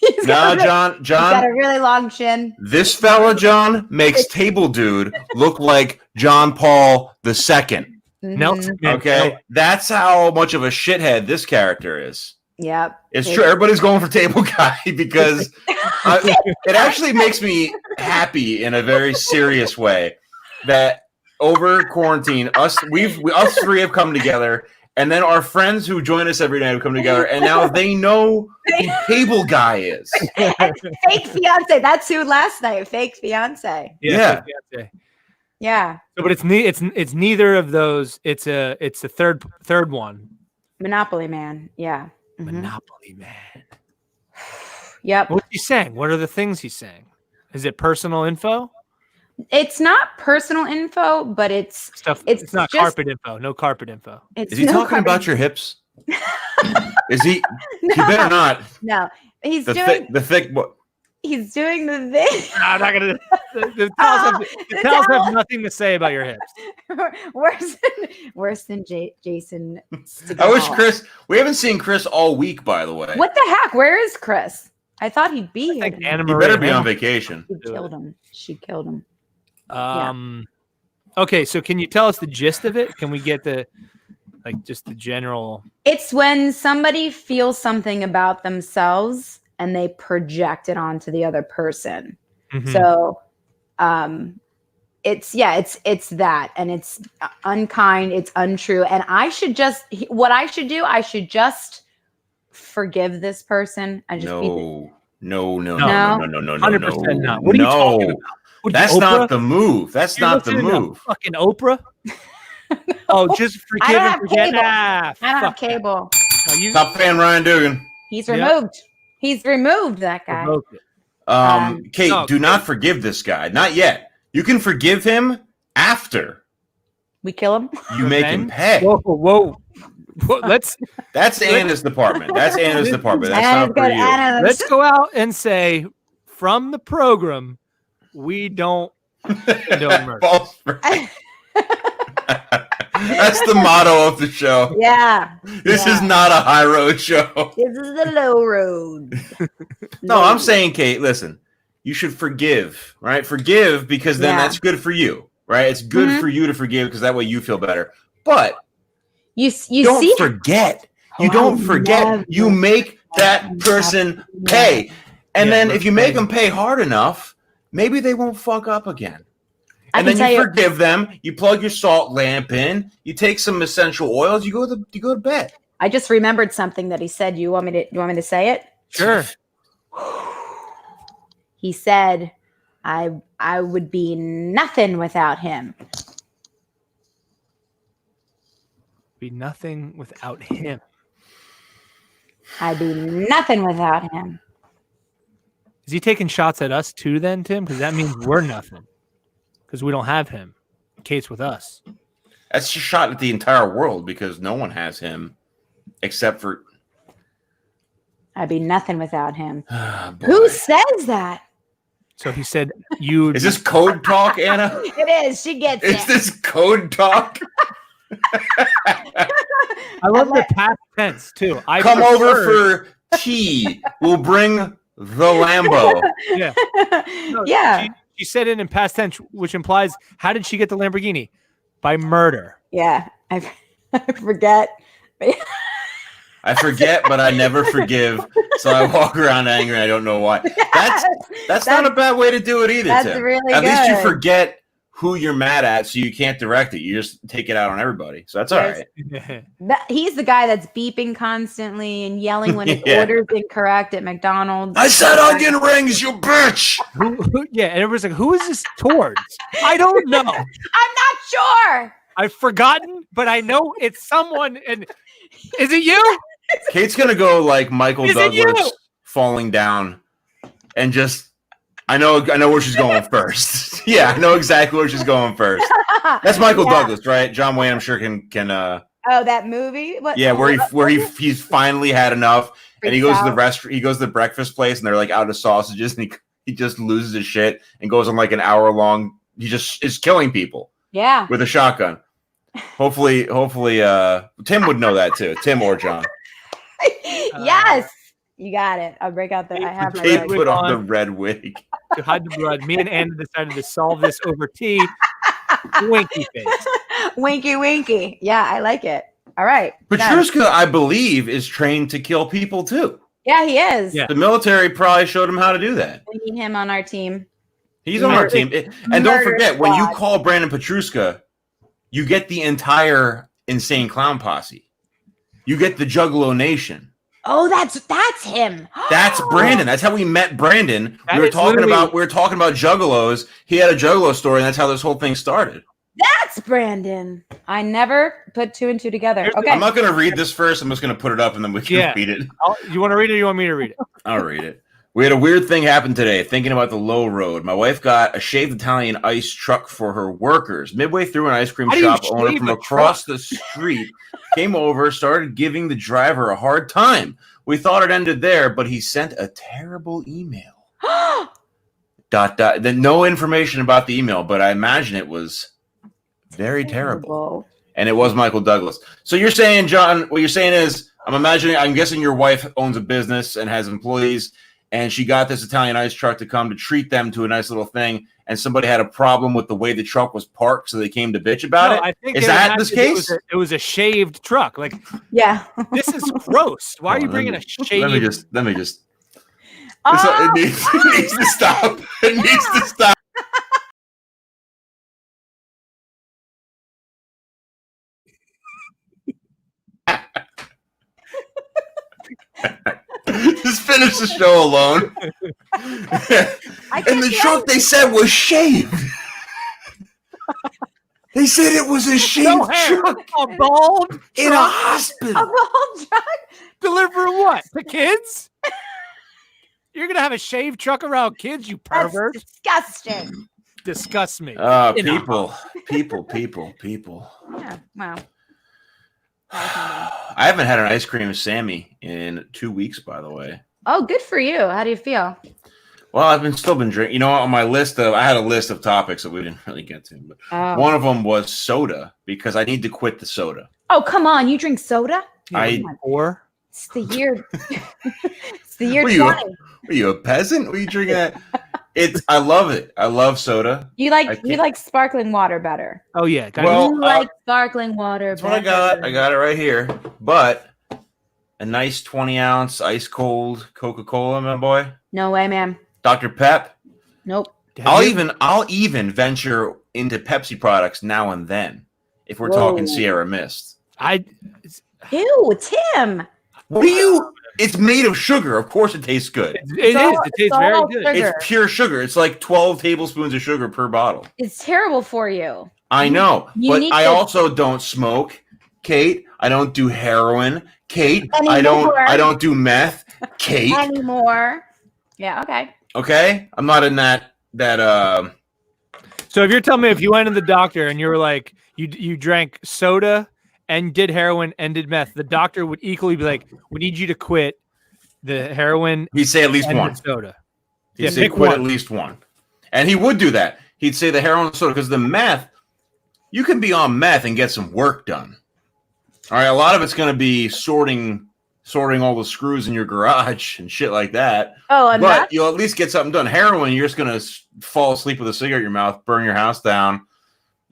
He's No, got John. he's got a really long chin. This fella, John, makes Table Dude look like John Paul II. Nelson Okay, that's how much of a shithead this character is. Yep. It's true. Everybody's going for table guy because it actually makes me happy in a very serious way that over quarantine, us three have come together, and then our friends who join us every night have come together, and now they know who table guy is. Fake fiance. That's who last night. Fake fiance. Yeah. Fake fiance. Yeah. So, but it's neither of those. It's the third one. Monopoly Man. Yeah. Monopoly Man. Yep. What's he saying? What are the things he's saying? Is it personal info? It's not personal info, but it's Stuff. It's not just, carpet info. No carpet info. Is he talking about your hips? Is he? No, He better not. No, he's The doing thick. he's doing the thing. No, I'm not gonna. The towels have nothing to say about your hips. worse than Jason. I wish Chris. We haven't seen Chris all week, by the way. What the heck? Where is Chris? I thought he'd be here. Anna He Maria better be on vacation. She killed him. Okay, so can you tell us the gist of it? Can we get just the general? It's when somebody feels something about themselves and they project it onto the other person. Mm-hmm. So it's that, and it's unkind, it's untrue. And I should just forgive this person and just No. 100% not. What are you talking about? That's not the move. That's not the move. Fucking Oprah. Oh, just forgive and forget. I don't have cable. Top fan Ryan Dugan. He's removed. He's removed that guy. Kate, no, do not forgive this guy. Not yet. You can forgive him after we kill him. you make him pay. Whoa. That's Anna's department. That's Anna's department. That's not for you. Let's go out and say from the program, we don't condone murder. That's the motto of the show. Yeah. This is not a high road show. This is the low road. No, I'm saying, Kate, listen, you should forgive, right? Forgive because then that's good for you, right? It's good for you to forgive because that way you feel better. But you don't forget. You don't forget. You make that person pay. And then if you make them pay hard enough, maybe they won't fuck up again. And then you forgive them. You plug your salt lamp in. You take some essential oils. You go to bed. I just remembered something that he said. You want me to say it? Sure. He said, "I would be nothing without him." Be nothing without him. I'd be nothing without him. Is he taking shots at us too, then, Tim? Because that means we're nothing. Because we don't have him. Kate's with us. That's just shot at the entire world because no one has him except for. I'd be nothing without him. Who says that? So he said you. Is this code talk, Anna? It is. She gets it. Is this code talk? I love the past tense too. Come over for tea. We'll bring the Lambo. Yeah. No, yeah. She said it in past tense, which implies how did she get the Lamborghini? By murder. Yeah. I forget. I forget, but I never forgive. So I walk around angry. I don't know why. That's not a bad way to do it either. That's Tim. really At good. least you forget who you're mad at, so you can't direct it. You just take it out on everybody. So that's all right. He's the guy that's beeping constantly and yelling when his order's incorrect at McDonald's. I said onion rings, you bitch. Yeah, and everyone's like, who is this towards? I don't know. I'm not sure. I've forgotten, but I know it's someone. And is it you? Kate's gonna go like Michael Douglas falling down, and just I know where she's going first. Yeah, I know exactly where she's going first. That's Michael Douglas, right? John Wayne, I'm sure can. Oh, that movie. Where he's finally had enough, and he goes to the restaurant. He goes to the breakfast place, and they're like out of sausages, and he just loses his shit and goes on like an hour long. He just is killing people. Yeah, with a shotgun. Hopefully, Tim would know that too. Tim or John. Yes, you got it. I'll break out the. I have my. Kate put on the red wig to hide the blood. Me and Anna decided to solve this over tea. Winky face. Winky, winky. Yeah, I like it. All right. Petrushka, I believe, is trained to kill people too. Yeah, he is. Yeah. The military probably showed him how to do that. We need him on our team. He's on our team. And don't forget, when you call Brandon Petrushka, you get the entire Insane Clown Posse. You get the Juggalo Nation. Oh, that's him. That's Brandon. That's how we met Brandon. That We were is talking literally- about Juggalos. He had a Juggalo story, and that's how this whole thing started. That's Brandon. I never put two and two together. Okay. I'm not going to read this first. I'm just going to put it up, and then we can read it. You want to read it or you want me to read it? I'll read it. We had a weird thing happen today, thinking about the low road. My wife got a shaved Italian ice truck for her workers. Midway through, an ice cream How do you shop owner shave from a across the street came over, started giving the driver a hard time. We thought it ended there, but he sent a terrible email. Then no information about the email, but I imagine it was very terrible. And it was Michael Douglas. So you're saying, John, what you're saying is, I'm guessing your wife owns a business and has employees, and she got this Italian ice truck to come to treat them to a nice little thing, and somebody had a problem with the way the truck was parked, so they came to bitch about it. I think is that this case? It was a shaved truck. Like, yeah. This is gross. Why are you bringing a shaved? Let me just. Oh! It needs to stop. It needs to stop. Just finish the show alone. And the truck they said was shaved. They said it was a shaved truck. A bald In a hospital. A bald truck? Delivering what? To kids? You're going to have a shaved truck around kids, you pervert. That's disgusting. Disgust me. People. Yeah, wow. I haven't had an ice cream Sammy in 2 weeks, by the way. Oh, good for you. How do you feel? Well, I've still been drinking. You know, on my list I had a list of topics that we didn't really get to, but one of them was soda because I need to quit the soda. Oh, come on. You drink soda? Or It's the year. It's the year What 20. Are you a peasant? What are you drinking at? I love it. I love soda. You like sparkling water better. Oh yeah. Well, You like sparkling water That's what I got. I got it right here. But a nice 20-ounce ice cold Coca-Cola, my boy. No way, man. Dr. Pep. Nope. I'll even venture into Pepsi products now and then if we're talking Sierra Mist. Ew, Tim. What do you? It's made of sugar. Of course, it tastes good. It tastes very good. Sugar. It's pure sugar. It's like 12 tablespoons of sugar per bottle. It's terrible for you. I know, You but need I to- also don't smoke, Kate. I don't do heroin, Kate. Anymore. I don't do meth, Kate. Anymore. Yeah, okay. Okay, I'm not in that. So if you're telling me if you went to the doctor and you were like you drank soda and did heroin and did meth, the doctor would equally be like, "We need you to quit the heroin." He'd say at least and one. the soda. He'd say quit at least one, and he would do that. He'd say the heroin and soda because the meth, you can be on meth and get some work done. All right, a lot of it's going to be sorting all the screws in your garage and shit like that. Oh, and but you'll at least get something done. Heroin, you're just going to fall asleep with a cigarette in your mouth, burn your house down,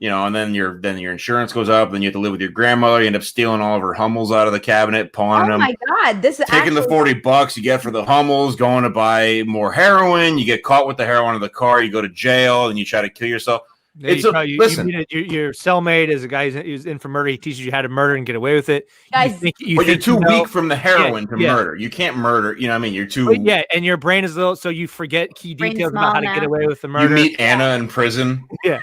and then your insurance goes up. Then you have to live with your grandmother. You end up stealing all of her Hummels out of the cabinet, pawning them. Oh my God, this is taking the $40 you get for the Hummels, going to buy more heroin. You get caught with the heroin in the car. You go to jail and you try to kill yourself. Listen, your cellmate is a guy who's in for murder. He teaches you how to murder and get away with it. Guys, you're too weak from the heroin to murder. You can't murder. You know what I mean? You're too. And your brain is little, so you forget key details about how to get away with the murder. You meet Anna in prison. Yeah.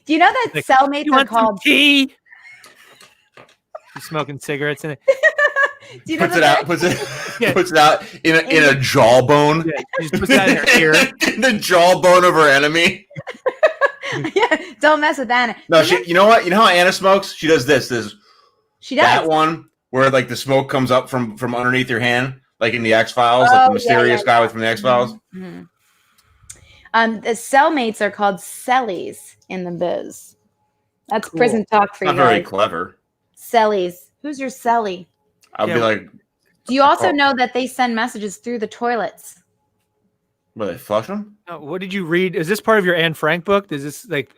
Do you know that cellmates are called tea? He's smoking cigarettes in it. Do you know puts it out in a jawbone. Yeah, she just puts that in her ear. In the jawbone of her enemy. Yeah, don't mess with Anna. No, you know what? You know how Anna smokes? She does this. She does that one where like the smoke comes up from underneath your hand, like in the X-Files, like the mysterious guy from the X-Files. Mm-hmm. The cellmates are called cellies in the biz. That's cool. Prison talk for you. Not very clever. Cellies. Who's your cellie? I'll be like. Do you also know that they send messages through the toilets? Will they flush them? What did you read? Is this part of your Anne Frank book? Is this like?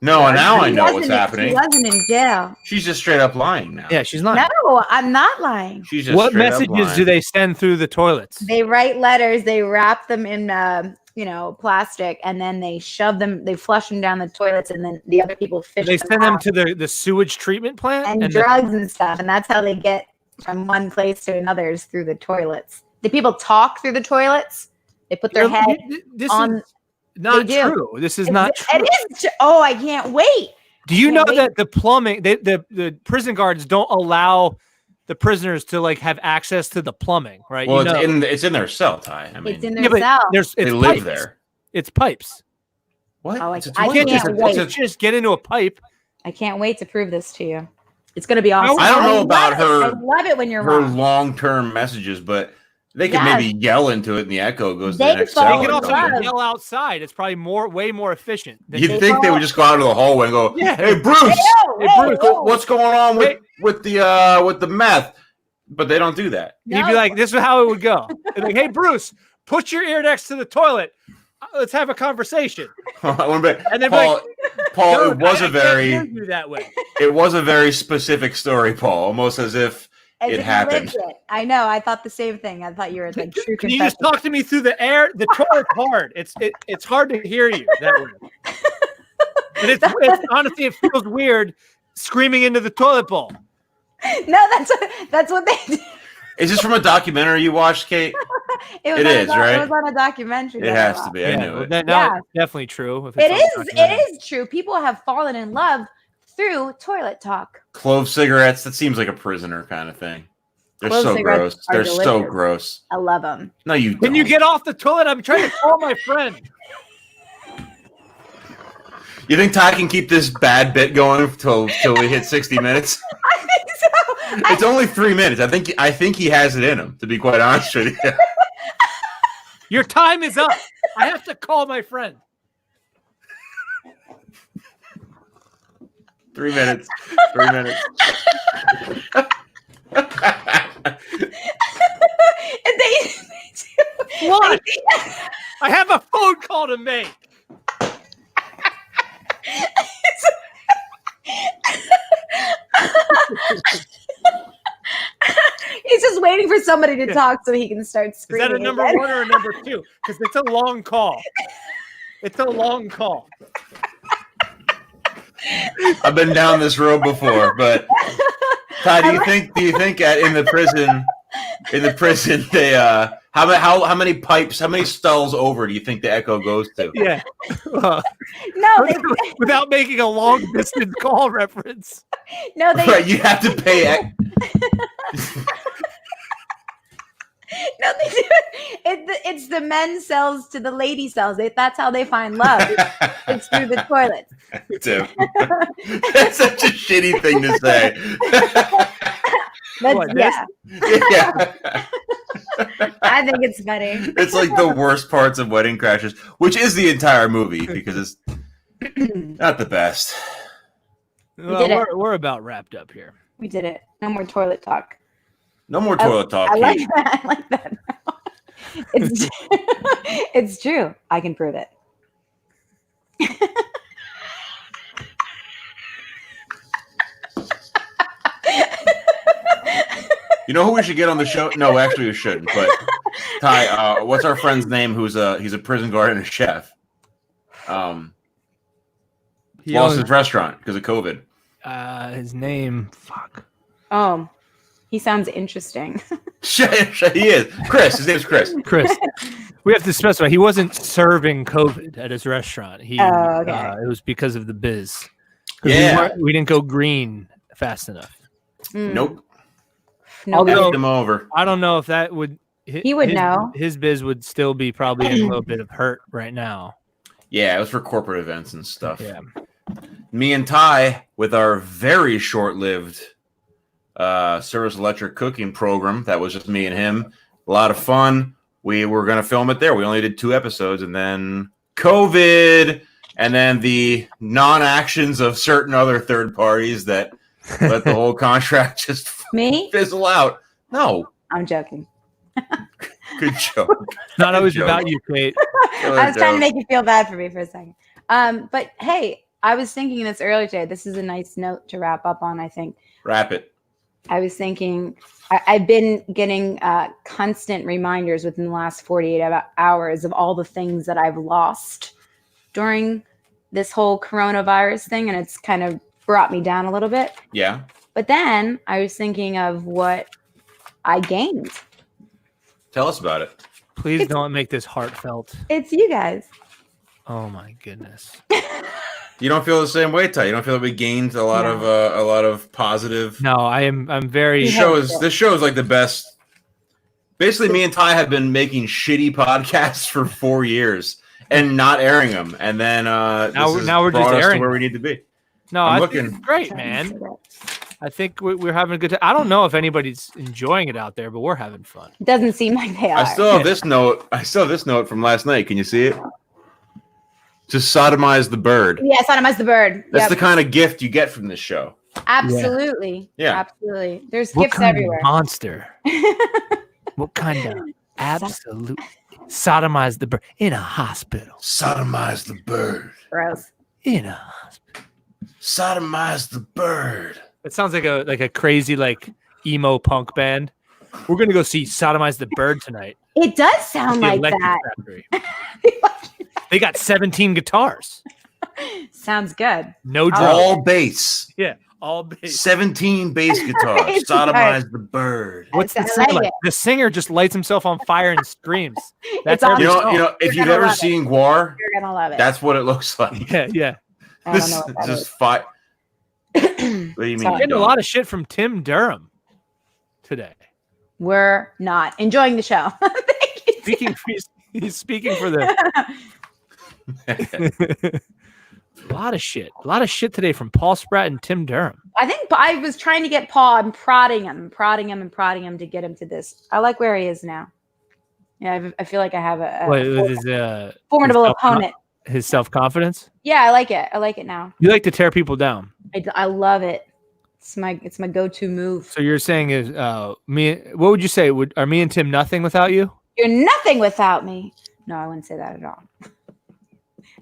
No, now I She know what's wasn't- happening. She wasn't in jail. She's just straight up lying now. Yeah, she's not. No, I'm not lying. She's just What straight up messages lying. do they send through the toilets? They write letters. They wrap them in, plastic, and then they shove them. They flush them down the toilets, and then the other people fish. They send them out. to the sewage treatment plant and drugs and stuff, and that's how they get from one place to another is through the toilets. The people talk through the toilets. They put their head This on. is not they do. true. This is not true. It is. Oh, I can't wait. Do you know wait. that the plumbing, the prison guards don't allow the prisoners to like have access to the plumbing, right? Well, You know. it's in their cell, Ty. I mean, It's in Yeah, their but cell. it's they live pipes. there. It's pipes. What? Oh, It's a I You can't toilet. can't just, wait. just get into a pipe. I can't wait to prove this to you. It's going to be awesome. I don't know about love her- it. I love it when you're Her wrong. long-term messages, but they could Yes. maybe yell into it, and the echo goes to They the next fall You cell. in can and also love. goes- yell outside. It's probably way more efficient. than- You'd think they would just go out of the hallway and go, Yeah. "Hey, Bruce, Hey, Bruce, what's going on Hey. with the meth?" But they don't do that. You'd be like, this is how it would go. They'd be like, hey, Bruce, put your ear next to the toilet. Let's have a conversation. One bit. And then be Paul, like, Paul, "Dude, it was I a can't very, hear you that way. it was a very specific story, Paul. Almost as if As it if you happened. lived it. I know. I thought the same thing. I thought you were like true Can you just confession. talk to me through the air? The toilet's hard. It's hard to hear you that way. And it's honestly, it feels weird screaming into the toilet bowl. No, that's what they did. Is this from a documentary you watched, Kate? It It on is, It right? was on a documentary. It that I has to watched. be. I knew well, it. now Yeah. it's definitely true. If It it's on a is. documentary. It is true. People have fallen in love through toilet talk. Clove cigarettes. That seems like a prisoner kind of thing. They're Clove so cigarettes gross. are They're so delicious. gross. I love them. No, you don't. Can you get off the toilet? I'm trying to call my friend. You think Ty can keep this bad bit going till we hit 60 minutes? I think so. It's only 3 minutes. I think he has it in him. To be quite honest with you. Your time is up. I have to call my friend. 3 minutes. 3 minutes. And they What? I have a phone call to make. He's just waiting for somebody to Yeah. talk so he can start Is screaming. that a number again. one or a number two? Because it's a long call. It's a long call. I've been down this road before, but Ty, do you think in the prison they how many pipes, how many stalls over do you think the echo goes to? Yeah. No, they, Without making a long distance call reference. no, they, Right, you have to pay. no, they do. It's the men's cells to the lady cells. That's how they find love. It's through the toilet. Tim. That's such a shitty thing to say. That's, What, this? yeah, Yeah. I think it's funny. It's like the worst parts of Wedding Crashers, which is the entire movie because it's not the best. Well, did it. we're about wrapped up here. We did it. No more toilet talk. No more toilet talk. I like Kate. that. I like that. It's it's true. I can prove it. You know who we should get on the show? No, actually, we shouldn't. But Ty, what's our friend's name? He's a prison guard and a chef. He Lost owns- his restaurant because of COVID. his name. Fuck. Oh, he sounds interesting. He is Chris. His name's Chris. Chris. We have to specify he wasn't serving COVID at his restaurant. He Oh, okay. it was because of the biz. 'Cause Yeah. we didn't go green fast enough. Mm. Nope. No, Although- Knocked him over. I don't know if that would. He would know. His biz would still be probably in a little bit of hurt right now. Yeah, it was for corporate events and stuff. Yeah. Me and Ty, with our very short-lived service electric cooking program, that was just me and him. A lot of fun. We were going to film it there. We only did 2 episodes, and then COVID, and then the non-actions of certain other third parties that let the whole contract just Me? fizzle out. No, I'm joking. Good joke. Not always joke. about you, Kate. I was trying to make you feel bad for me for a second. But hey, I was thinking this earlier today. This is a nice note to wrap up on, I think. Wrap it. I was thinking I've been getting constant reminders within the last 48 hours of all the things that I've lost during this whole coronavirus thing. And it's kind of brought me down a little bit. Yeah. But then I was thinking of what I gained. Tell us about it. Please don't make this heartfelt. It's you guys. Oh my goodness. You don't feel the same way, Ty. You don't feel that we gained a lot of positive. No, I'm very. This show is like the best. Basically, me and Ty have been making shitty podcasts for 4 years and not airing them, and then now we're just airing where we need to be. No, I think it's great, man. I think we're having a good time. I don't know if anybody's enjoying it out there, but we're having fun. It doesn't seem like they are. I still have this note. I still have this note from last night. Can you see it? Just sodomize the bird. Yeah, sodomize the bird. That's the kind of gift you get from this show. Absolutely. Yeah. Absolutely. There's What gifts kind everywhere. Of monster. What kind of absolute sodomize the bird in a hospital? Sodomize the bird. Gross. In a hospital. Sodomize the bird. It sounds like a crazy emo punk band. We're gonna go see Sodomize the Bird tonight. It does sound like that. They got 17 guitars. Sounds good. No drums. All bass. Yeah, all bass. 17 bass guitars. Sodomize the bird. What's the singer like? The singer just lights himself on fire and screams. That's awesome. You know, if you've ever seen Guar, you're gonna love it. that's what it looks like. Yeah. This is just fire. What do you mean? I'm getting a lot of shit from Tim Durham today. We're not enjoying the show. He's speaking for the a lot of shit today from Paul Spratt and Tim Durham. I think I was trying to get Paul. I'm prodding him to get him to this. I like where he is now. Yeah, I feel like I have a formidable opponent. His self-confidence. Yeah, I like it. I like it now. You like to tear people down. I love it. It's my go-to move. So you're saying is me? What would you say? Are me and Tim nothing without you? You're nothing without me. No, I wouldn't say that at all.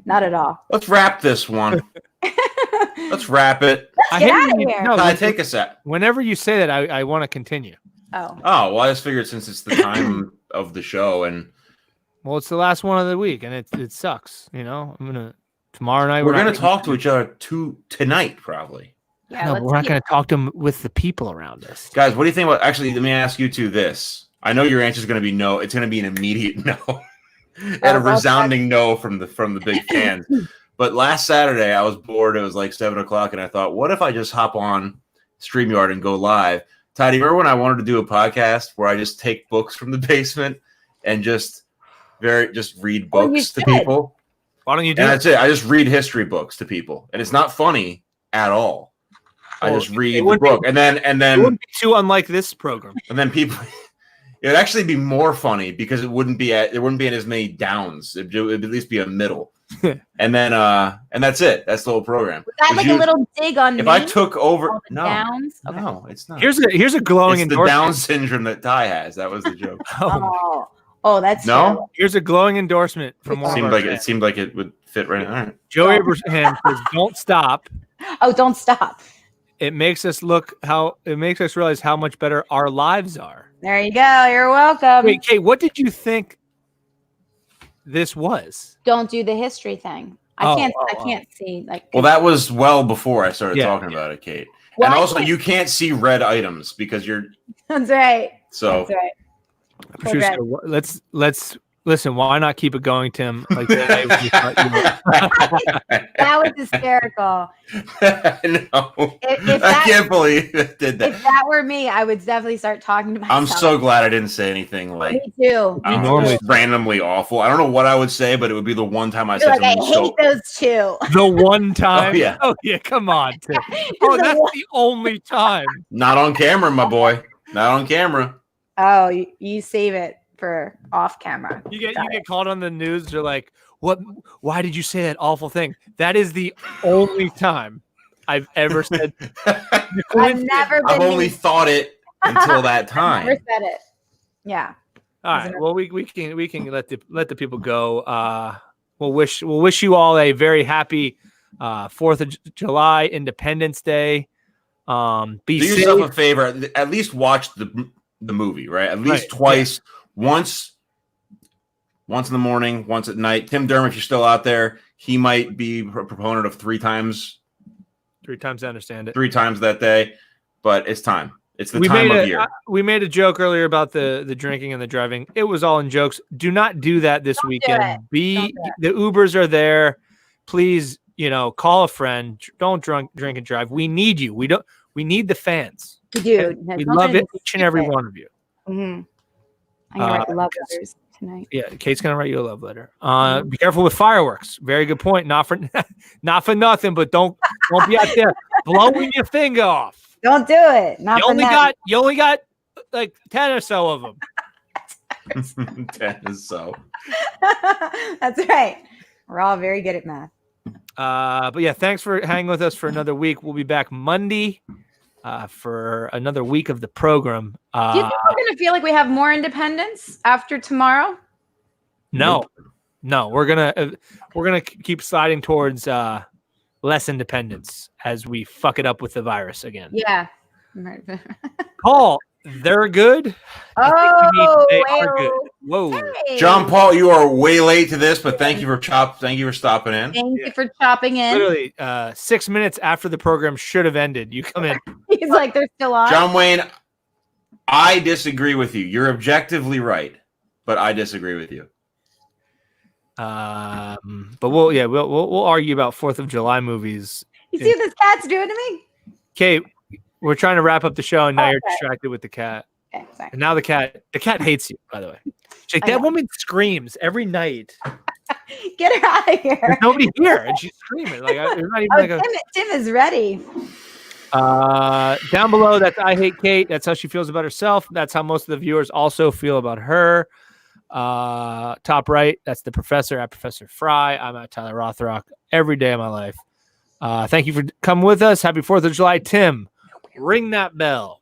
Not at all. Let's wrap this one. Let's wrap it. Let's get out of here. No, take a sec. Whenever you say that, I want to continue. Oh, well, I just figured since it's the time of the show and. Well, it's the last one of the week, and it sucks. You know, tomorrow night we're gonna talk to each other tonight, probably. Yeah, no, but we're not gonna talk to them with the people around us. Guys, what do you think about? Actually, let me ask you two this. I know your answer is gonna be no. It's gonna be an immediate no, and a resounding no from the big fans. But last Saturday, I was bored. It was like 7:00, and I thought, what if I just hop on StreamYard and go live? Todd, do you remember when I wanted to do a podcast where I just take books from the basement and just read books to people? Why don't you do and it? That's it. I just read history books to people, and it's not funny at all. I just read the book, and then it wouldn't be too unlike this program. And then people, it would actually be more funny because it wouldn't be at as many downs. It'd at least be a middle, and then and that's it. That's the whole program. Was that like a little dig on if me? I took over, downs? Okay. No, it's not. Here's a glowing it's the endorsement. Down syndrome that Ty has. That was the joke. Oh, that's no. terrible. Here's a glowing endorsement from one. It seemed like it would fit right. All right. Joe Abraham says, "Don't stop." Oh, don't stop. It makes us realize how much better our lives are. There you go. You're welcome. Wait, Kate, what did you think this was? Don't do the history thing. I can't see like. Well, that was well before I started talking about it, Kate. Well, and also, you can't see red items because you're. That's right. So. That's right. Producer, let's listen. Why not keep it going, Tim? Like that was hysterical. No, I can't believe it did that. If that were me, I would definitely start talking to myself. I'm so glad I didn't say anything like me too. Normally randomly awful. I don't know what I would say, but it would be the one time I said something. I hate those two. The one time. Oh yeah. Come on, Tim. Oh, that's the only time. Not on camera, my boy. Not on camera. Oh, you save it for off camera. You get called on the news. They're like, "What? Why did you say that awful thing?" That is the only time I've ever said. I've only thought it until that time. Never said it. Yeah. All right. Well, we can let the people go. We'll wish you all a very happy 4th of July, Independence Day. Do yourself a favor. At least watch the movie, right? At least twice. Yeah. Once in the morning, once at night. Tim Durham, if you're still out there, he might be a proponent of 3 times. 3 times, I understand it. 3 times that day, but it's time. It's the time of year. We made a joke earlier about the drinking and the driving. It was all in jokes. Do not do that this weekend. The Ubers are there. Please, call a friend. Don't drink and drive. We need you. We need the fans. We do. We love it, each and every one of you. Mm-hmm. I'm gonna write love letters tonight. Yeah, Kate's gonna write you a love letter. Be careful with fireworks. Very good point. Not for nothing, but don't be out there blowing your finger off. Don't do it. You only got like 10 or so of them. 10 or so. That's right. We're all very good at math. But yeah, thanks for hanging with us for another week. We'll be back Monday for another week of the program. Do you think we're going to feel like we have more independence after tomorrow? No, we're gonna keep sliding towards less independence as we fuck it up with the virus again. Yeah. Paul, they're good. They are good. Whoa, hey. John Paul, you are way late to this, but thank you for stopping in. Thank you for chopping in. Literally 6 minutes after the program should have ended, you come in. He's like, they're still on. John Wayne, I disagree with you. You're objectively right, but I disagree with you. But we'll argue about 4th of July movies. You see what this cat's doing to me? Kate, we're trying to wrap up the show, and now you're distracted with the cat. Okay, sorry. And now the cat hates you, by the way. She's like, that woman screams every night. Get her out of here. There's nobody here, and she's screaming. Like, there's not even Tim is ready. Down below, that's I Hate Kate. That's how she feels about herself. That's how most of the viewers also feel about her. Top right, that's the professor at Professor Fry. I'm at Tyler Rothrock every day of my life. Thank you for coming with us. Happy 4th of July. Tim, ring that bell.